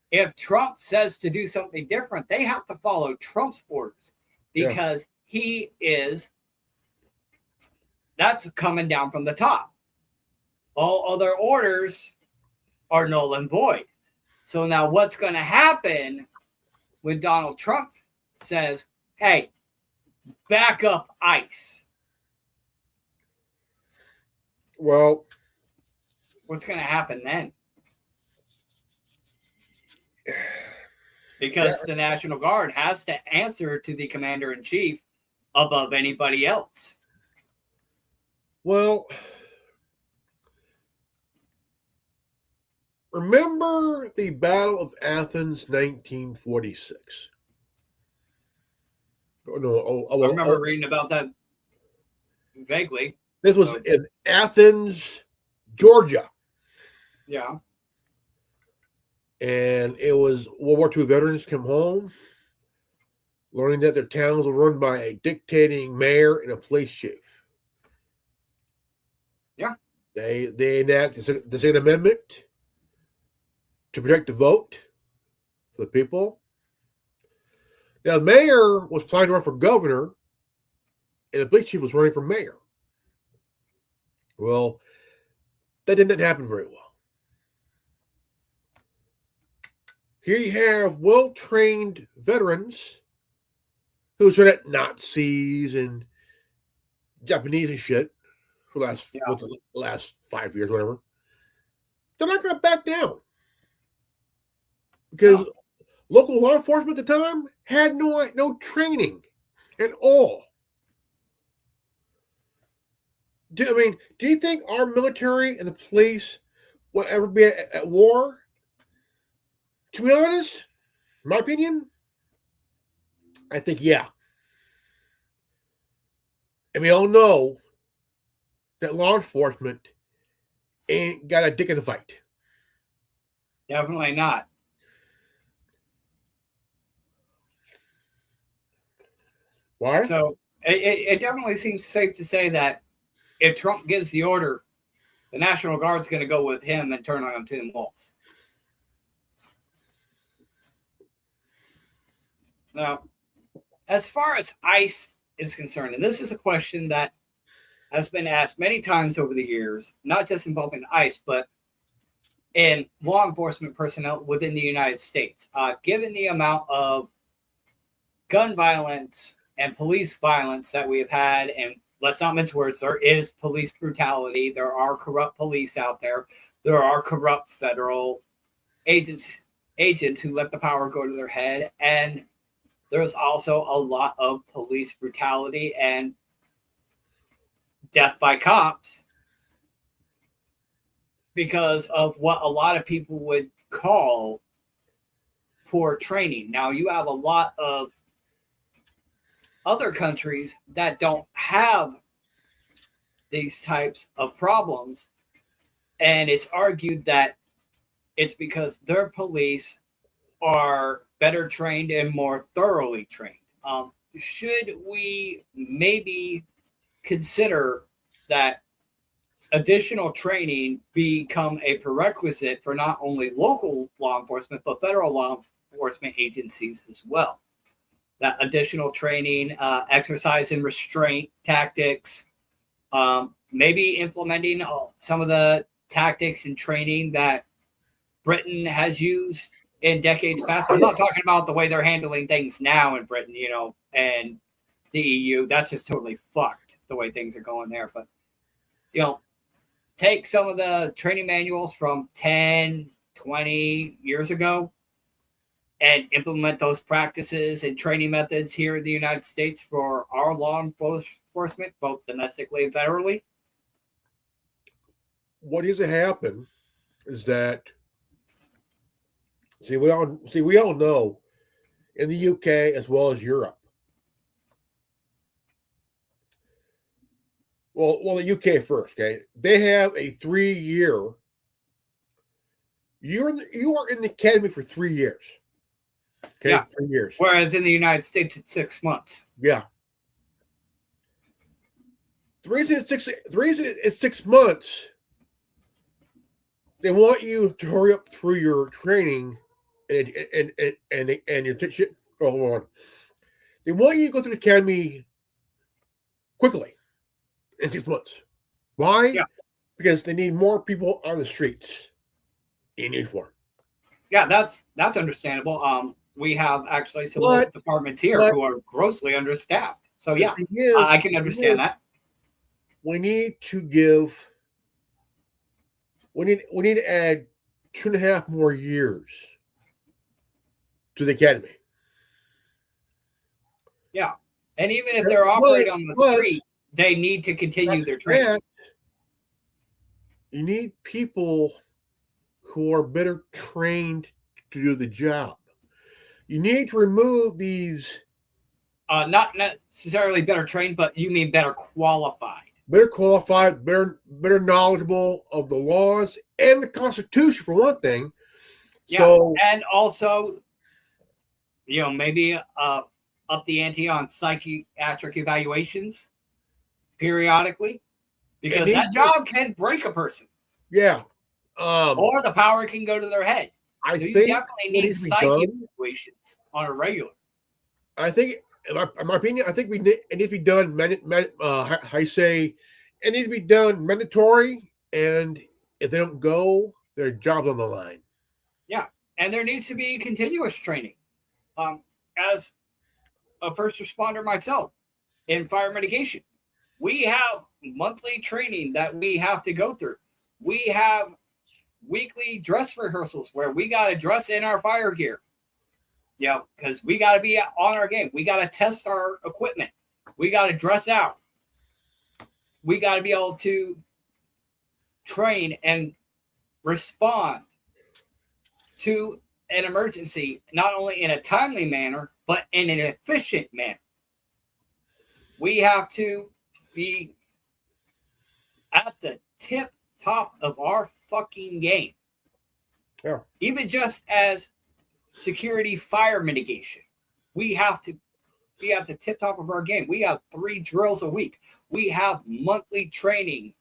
B: if Trump says to do something different, they have to follow Trump's orders because that's coming down from the top. All other orders are null and void. So now what's going to happen when Donald Trump says, "Hey, back up ICE"?
M: Well,
B: what's going to happen then? Because the National Guard has to answer to the commander-in-chief above anybody else.
M: Well, remember the Battle of Athens, 1946?
B: I remember reading about that vaguely.
M: This was in Athens, Georgia.
B: Yeah.
M: And it was World War II veterans come home, learning that their towns were run by a dictating mayor and a police chief.
B: Yeah.
M: They enacted the Second Amendment to protect the vote for the people. Now, the mayor was planning to run for governor, and the police chief was running for mayor. Well, that didn't happen very well. Here you have well-trained veterans who shot at Nazis and Japanese and shit for the last 5 years, whatever. They're not going to back down because local law enforcement at the time had no training at all. Do you think our military and the police will ever be at war? To be honest, in my opinion, I think yeah. And we all know that law enforcement ain't got a dick in the fight.
B: Definitely not.
M: Why?
B: So it definitely seems safe to say that if Trump gives the order, the National Guard's going to go with him and turn on Tim Walz. Now, as far as ICE is concerned, and this is a question that has been asked many times over the years, not just involving ICE, but in law enforcement personnel within the United States. Given the amount of gun violence and police violence that we have had, and let's not mince words, there is police brutality. There are corrupt police out there. There are corrupt federal agents who let the power go to their head. And there's also a lot of police brutality and death by cops because of what a lot of people would call poor training. Now, you have a lot of other countries that don't have these types of problems, and it's argued that it's because their police are better trained and more thoroughly trained. Should we maybe consider that additional training become a prerequisite for not only local law enforcement, but federal law enforcement agencies as well? That additional training, exercise and restraint tactics, maybe implementing some of the tactics and training that Britain has used in decades past. I'm not talking about the way they're handling things now in Britain, and the EU. That's just totally fucked the way things are going there. But, take some of the training manuals from 10, 20 years ago and implement those practices and training methods here in the United States for our law enforcement, both domestically and federally.
M: What needs to happen is that we all know in the UK as well as Europe. Well, the UK first, okay? They have a 3-year. You are in the academy for 3 years. Okay,
B: yeah.
M: 3 years.
B: Whereas in the United States, it's 6 months.
M: Yeah. The reason it's 6 months, they want you to hurry up through your training and your shit. Oh, hold on. They want you to go through the academy quickly in 6 months. Why?
B: Yeah.
M: Because they need more people on the streets in uniform.
B: Yeah, that's understandable. We have actually some police departments here who are grossly understaffed. So yeah, I can understand that.
M: We need to add 2.5 more years to the academy.
B: Yeah. And even if they're operating on the street, they need to continue their training.
M: You need people who are better trained to do the job. You need to remove these.
B: Not necessarily better trained, but you mean better qualified.
M: Better qualified, better knowledgeable of the laws and the Constitution, for one thing.
B: Yeah,
M: so,
B: and also, maybe up the ante on psychiatric evaluations periodically, because that job can break a person.
M: Yeah.
B: Or the power can go to their head.
M: I
B: so you
M: think
B: definitely need psych evaluations on a regular.
M: I think, in my opinion, I think it needs to be done. I say it needs to be done mandatory, and if they don't go, their job's on the line.
B: Yeah, and there needs to be continuous training. As a first responder myself in fire mitigation, we have monthly training that we have to go through. We have weekly dress rehearsals where we got to dress in our fire gear. Because we got to be on our game. We got to test our equipment. We got to dress out. We got to be able to train and respond to an emergency, not only in a timely manner, but in an efficient manner. We have to be at the tip top of our fucking game.
M: Yeah.
B: Even just as security fire mitigation, we have to be at the tip top of our game. We have 3 drills a week. We have monthly training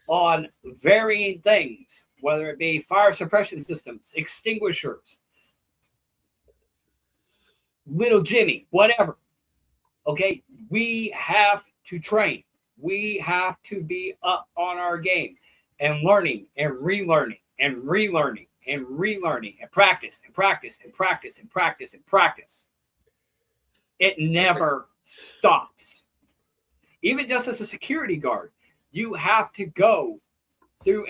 B: on varying things, whether it be fire suppression systems, extinguishers, little Jimmy, whatever. Okay, we have to train. We have to be up on our game and learning and relearning and relearning and relearning and practice and practice and practice and practice and practice. It never stops. Even just as a security guard, you have to go through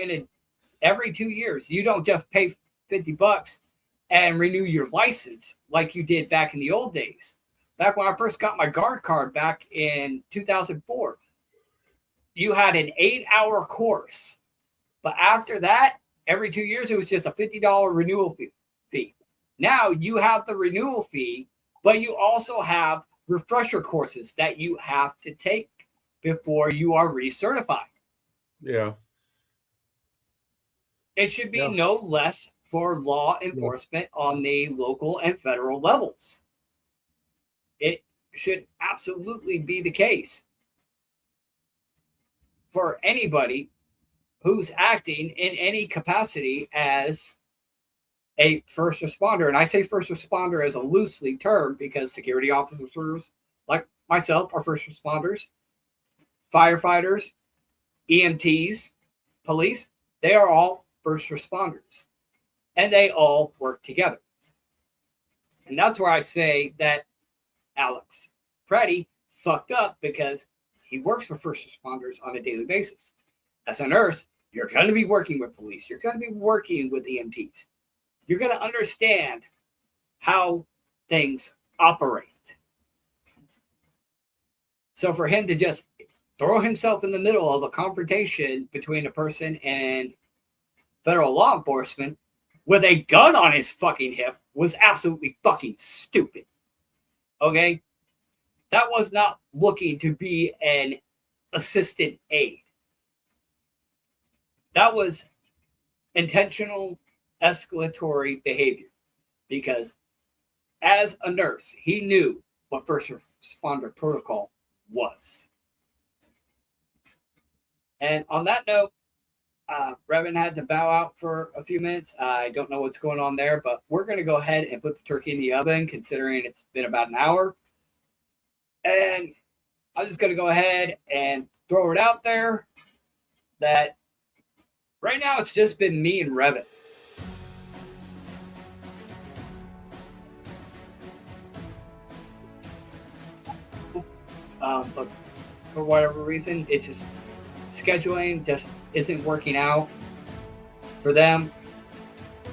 B: every 2 years. You don't just pay $50 and renew your license like you did back in the old days. Back when I first got my guard card back in 2004, you had an 8-hour course. But after that, every 2 years, it was just a $50 renewal fee. Now you have the renewal fee, but you also have refresher courses that you have to take before you are recertified.
M: Yeah.
B: It should be no less for law enforcement on the local and federal levels. It should absolutely be the case for anybody who's acting in any capacity as a first responder. And I say first responder as a loosely term because security officers like myself are first responders, firefighters, EMTs, police, they are all first responders. And they all work together. And that's where I say that Alex Preddy fucked up because he works for first responders on a daily basis. As a nurse, you're going to be working with police. You're going to be working with EMTs. You're going to understand how things operate. So for him to just throw himself in the middle of a confrontation between a person and federal law enforcement with a gun on his fucking hip was absolutely fucking stupid. Okay? That was not looking to be an assistant aid. That was intentional escalatory behavior because as a nurse, he knew what first responder protocol was. And on that note, Reverend had to bow out for a few minutes. I don't know what's going on there, but we're going to go ahead and put the turkey in the oven, considering it's been about an hour. And I'm just going to go ahead and throw it out there that right now it's just been me and Revan. But for whatever reason, it's just scheduling just isn't working out for them.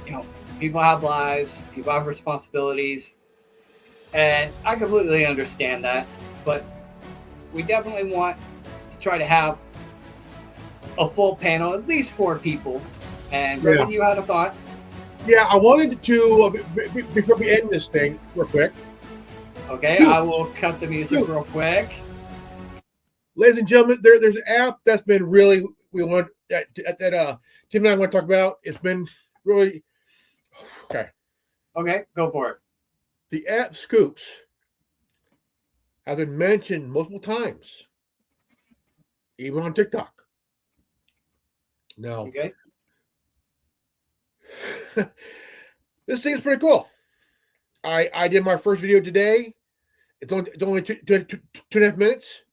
B: You know, people have lives, people have responsibilities, and I completely understand that. But we definitely want to try to have a full panel, at least 4 people. And Revan, you had a thought?
M: Yeah, I wanted to, before we end this thing, real quick.
B: Okay, I will cut the music real quick.
M: Ladies and gentlemen, there's an app that's been really, we want that Tim and I want to talk about. It's been really, okay.
B: Okay, go for it.
M: The app Scoops has been mentioned multiple times, even on TikTok. Now,
B: okay.
M: This thing is pretty cool. I did my first video today, It's only two and a half minutes.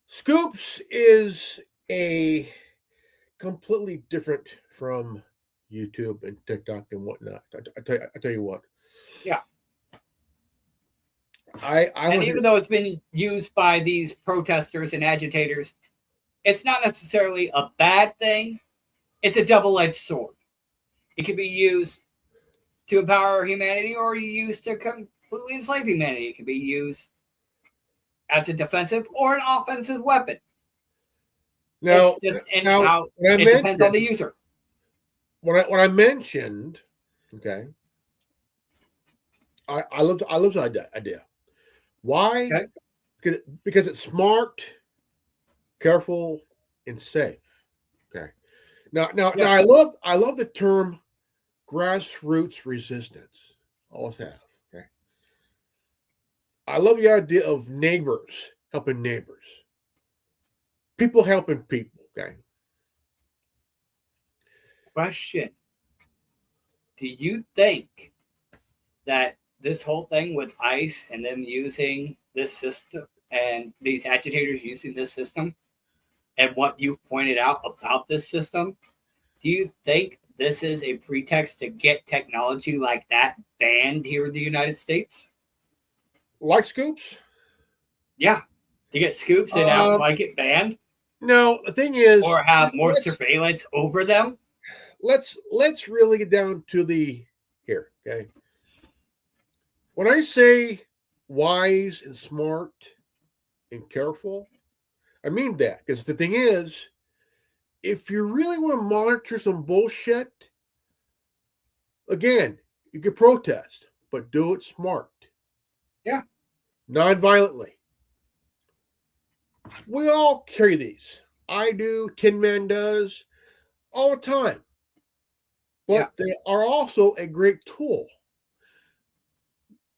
M: Scoops is a completely different from YouTube and TikTok and whatnot. I tell you what.
B: Yeah.
M: And
B: even though it's been used by these protesters and agitators, it's not necessarily a bad thing. It's a double-edged sword. It can be used to empower humanity or used to completely enslave humanity. It can be used as a defensive or an offensive weapon.
M: Now,
B: it depends on the user.
M: When I mentioned, okay, I love the idea. Why? Okay. Because it's smart, careful, and safe. Okay. Now, I love the term grassroots resistance. Always have. Okay. I love the idea of neighbors helping neighbors. People helping people. Okay.
B: Question. Do you think that this whole thing with ICE and them using this system and these agitators using this system and what you've pointed out about this system, do you think this is a pretext to get technology like that banned here in the United States?
M: Like Scoops?
B: Yeah. To get Scoops and have like it banned?
M: No, the thing is,
B: or have more surveillance over them.
M: Let's really get down to the here, okay? When I say wise and smart and careful, I mean that because the thing is, if you really want to monitor some bullshit, again, you can protest, but do it smart.
B: Yeah.
M: Non-violently. We all carry these. I do, Tin Man does, all the time. But they are also a great tool.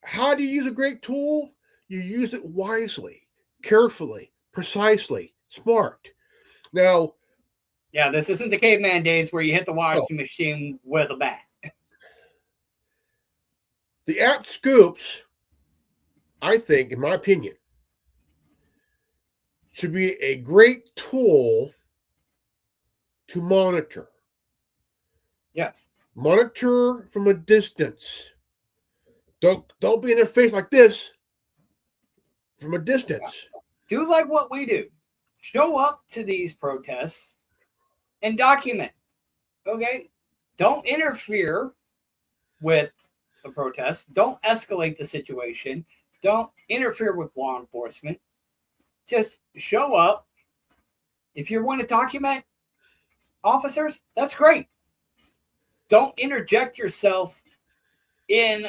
M: How do you use a great tool? You use it wisely, carefully, precisely, smart. Now,
B: yeah, this isn't the caveman days where you hit the washing machine with a bat.
M: The app Scoops, I think, in my opinion, should be a great tool to monitor.
B: Yes.
M: Monitor from a distance. Don't be in their face like this from a distance.
B: Do like what we do. Show up to these protests and document. Okay? Don't interfere with the protests. Don't escalate the situation. Don't interfere with law enforcement. Just show up. If you want to document officers, that's great. Don't interject yourself in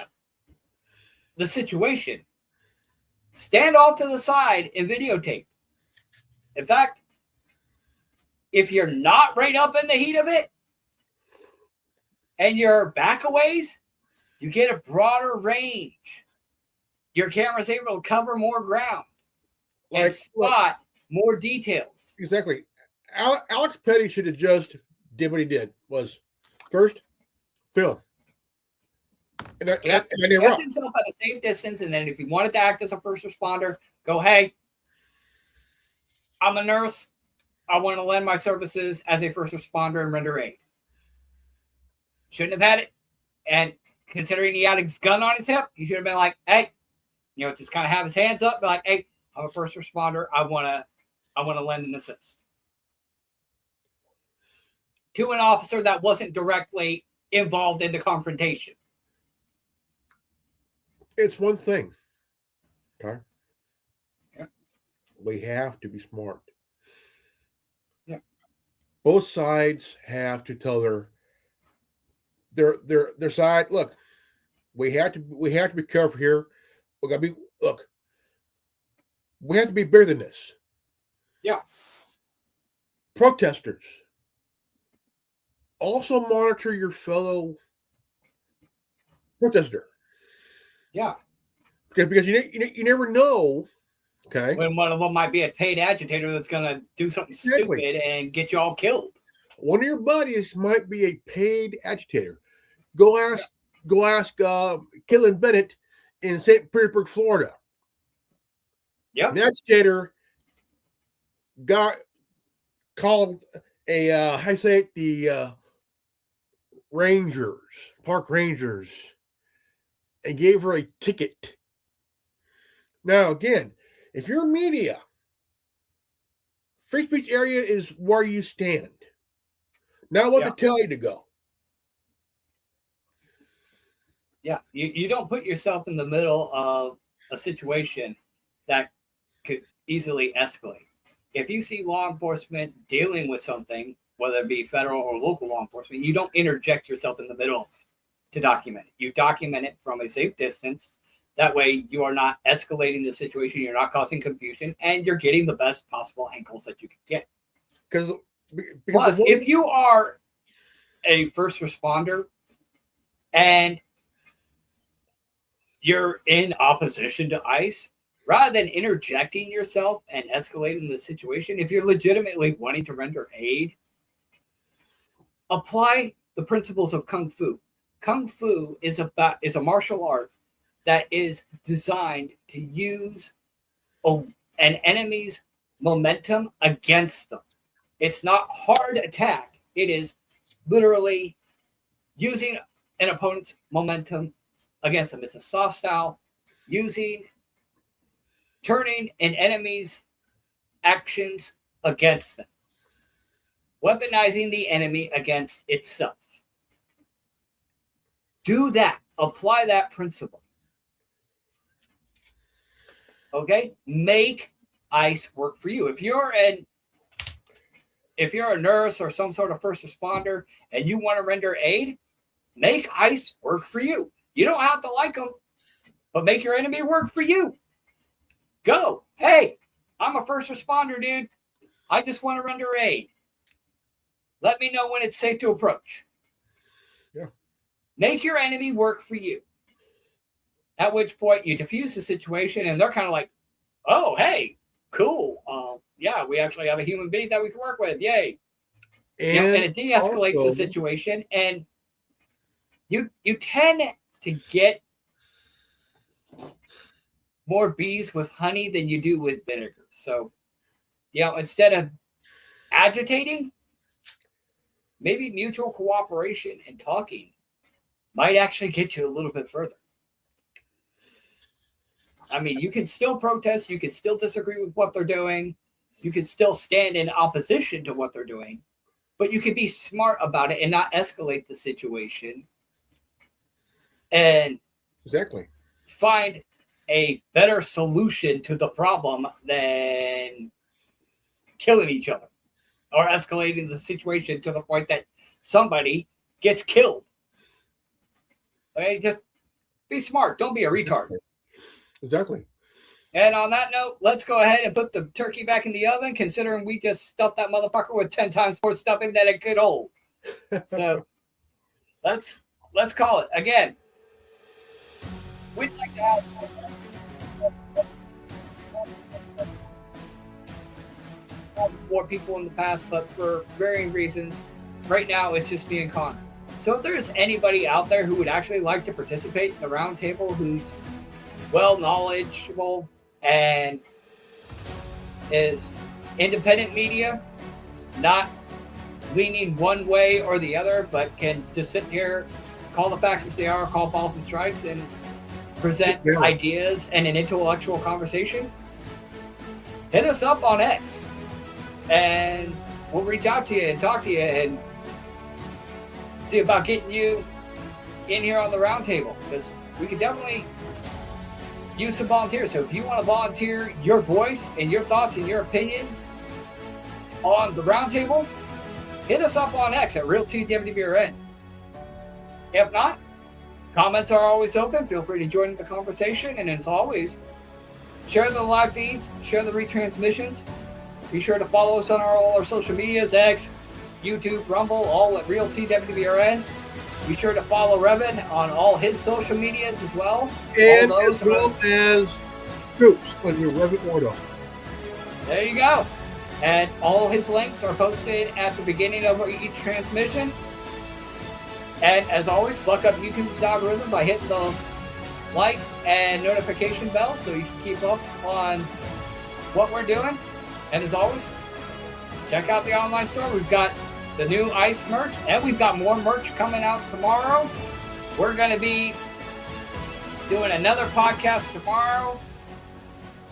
B: the situation. Stand off to the side and videotape. In fact, if you're not right up in the heat of it and you're back a ways, you get a broader range. Your camera's able to cover more ground and spot more details.
M: Exactly. Alex Petty should have just did what he did was first film. And
B: kept himself at a safe distance, and then if he wanted to act as a first responder, go, hey, I'm a nurse. I want to lend my services as a first responder and render aid. Shouldn't have had it. And considering he had his gun on his hip, he should have been like, hey, just kind of have his hands up, be like, hey, I'm a first responder. I want to lend an assist to an officer that wasn't directly involved in the confrontation.
M: It's one thing. Okay.
B: Yeah.
M: We have to be smart.
B: Yeah.
M: Both sides have to tell their side. Look, we have to be careful here. We have to be bigger than this.
B: Yeah.
M: Protesters. Also monitor your fellow protester.
B: Yeah.
M: Because you never know. Okay.
B: When one of them might be a paid agitator that's going to do something stupid and get you all killed.
M: One of your buddies might be a paid agitator. Go ask Killen Bennett in St. Petersburg, Florida.
B: Yep.
M: Navigator got called the park rangers, and gave her a ticket. Now, again, if you're media, free speech area is where you stand. Not what to tell you to go.
B: Yeah, you don't put yourself in the middle of a situation that could easily escalate. If you see law enforcement dealing with something, whether it be federal or local law enforcement, you don't interject yourself in the middle to document it. You document it from a safe distance. That way you are not escalating the situation, you're not causing confusion, and you're getting the best possible angles that you can get. Plus, if you are a first responder and you're in opposition to ICE, rather than interjecting yourself and escalating the situation, if you're legitimately wanting to render aid, apply the principles of Kung Fu. Kung Fu is a martial art that is designed to use an enemy's momentum against them. It's not hard attack. It is literally using an opponent's momentum against them. It's a soft style, turning an enemy's actions against them, weaponizing the enemy against itself. Do that. Apply that principle. Okay? Make ICE work for you. If you're a nurse or some sort of first responder and you want to render aid, make ICE work for you. You don't have to like them, but make your enemy work for you. Go. Hey, I'm a first responder, dude. I just want to render aid. Let me know when it's safe to approach.
M: Yeah.
B: Make your enemy work for you. At which point you diffuse the situation and they're kind of like, oh, hey, cool. Yeah, we actually have a human being that we can work with. Yay. And it de-escalates the situation, and you tend to get more bees with honey than you do with vinegar. So, instead of agitating, maybe mutual cooperation and talking might actually get you a little bit further. I mean, you can still protest, you can still disagree with what they're doing, you can still stand in opposition to what they're doing, but you can be smart about it and not escalate the situation and find a better solution to the problem than killing each other or escalating the situation to the point that somebody gets killed. Okay, just be smart. Don't be a retard.
M: Exactly.
B: And on that note, let's go ahead and put the turkey back in the oven, considering we just stuffed that motherfucker with 10 times more stuffing than it could hold. So let's call it. Again, we'd like to have more people in the past, but for varying reasons, right now it's just me and Connor. So if there's anybody out there who would actually like to participate in the roundtable, who's well knowledgeable and is independent media, not leaning one way or the other, but can just sit here, call the facts as they are, call balls and strikes, and present ideas and an intellectual conversation, hit us up on X and we'll reach out to you and talk to you and see about getting you in here on the roundtable, because we could definitely use some volunteers. So if you want to volunteer your voice and your thoughts and your opinions on the roundtable, hit us up on X at RealTWRN. If not, comments are always open. Feel free to join the conversation. And as always, share the live feeds, share the retransmissions. Be sure to follow us on all our social medias, X, YouTube, Rumble, all at RealTWRN. Be sure to follow Revin on all his social medias as well.
M: And as well as Scoops on your Revit Auto.
B: There you go. And all his links are posted at the beginning of each transmission. And as always, fuck up YouTube's algorithm by hitting the like and notification bell so you can keep up on what we're doing. And as always, check out the online store. We've got the new ice merch, and we've got more merch coming out tomorrow. We're going to be doing another podcast tomorrow.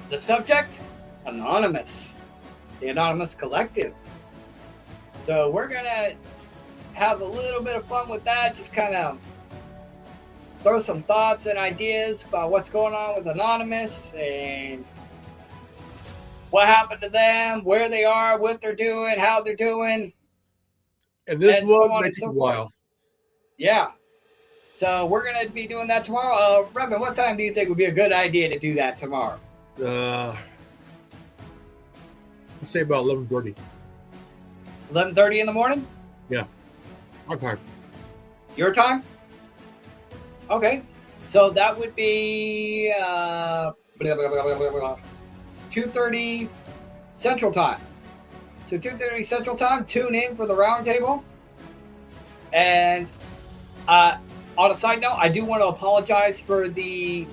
B: The subject, Anonymous, the Anonymous Collective. So we're going to have a little bit of fun with that, just kind of throw some thoughts and ideas about what's going on with Anonymous and what happened to them, where they are, what they're doing, how they're doing.
M: And this
B: and
M: will
B: so on
M: take
B: and so
M: a while.
B: forth. Yeah. So we're going to be doing that tomorrow. Reverend, what time do you think would be a good idea to do that tomorrow?
M: Let's say about 11:30.
B: 11:30 in the morning?
M: Yeah. My time.
B: Your time? Okay. So that would be 2:30 Central Time. So 2:30 Central Time, tune in for the roundtable. And on a side note, I do want to apologize for the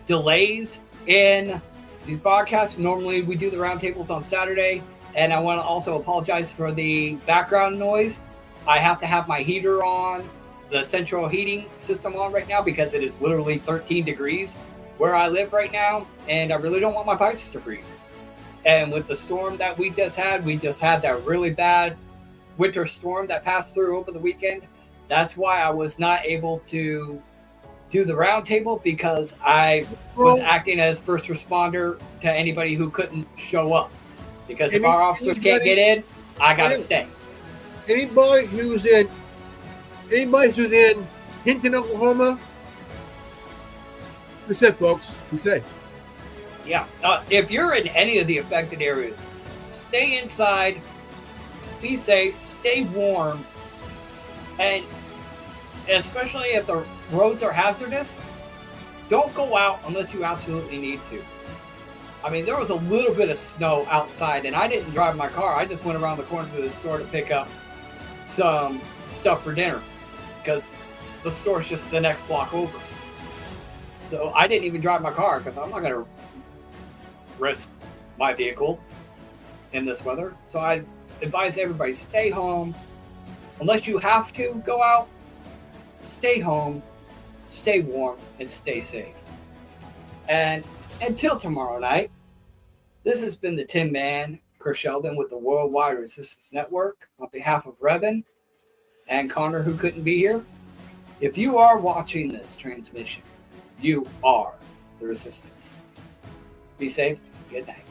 B: delays in these broadcasts. Normally we do the roundtables on Saturday, and I want to also apologize for the background noise. I have to have my heater on, the central heating system on right now because it is literally 13 degrees where I live right now, and I really don't want my pipes to freeze. And with the storm that we just had that really bad winter storm that passed through over the weekend. That's why I was not able to do the roundtable, because I was acting as first responder to anybody who couldn't show up. Because if our officers can't get in, I gotta stay.
M: Anybody who's in Hinton, Oklahoma, be safe, folks. Be safe.
B: Yeah. If you're in any of the affected areas, stay inside, be safe, stay warm, and especially if the roads are hazardous, don't go out unless you absolutely need to. I mean, there was a little bit of snow outside, and I didn't drive my car. I just went around the corner to the store to pick up some stuff for dinner because the store's just the next block over. So I didn't even drive my car because I'm not going to risk my vehicle in this weather. So I advise everybody, stay home. Unless you have to go out, stay home, stay warm, and stay safe. And until tomorrow night, this has been the Tin Man, Chris Sheldon, with the Worldwide Resistance Network. On behalf of Revan and Connor, who couldn't be here, if you are watching this transmission, you are the Resistance. Be safe. Good night.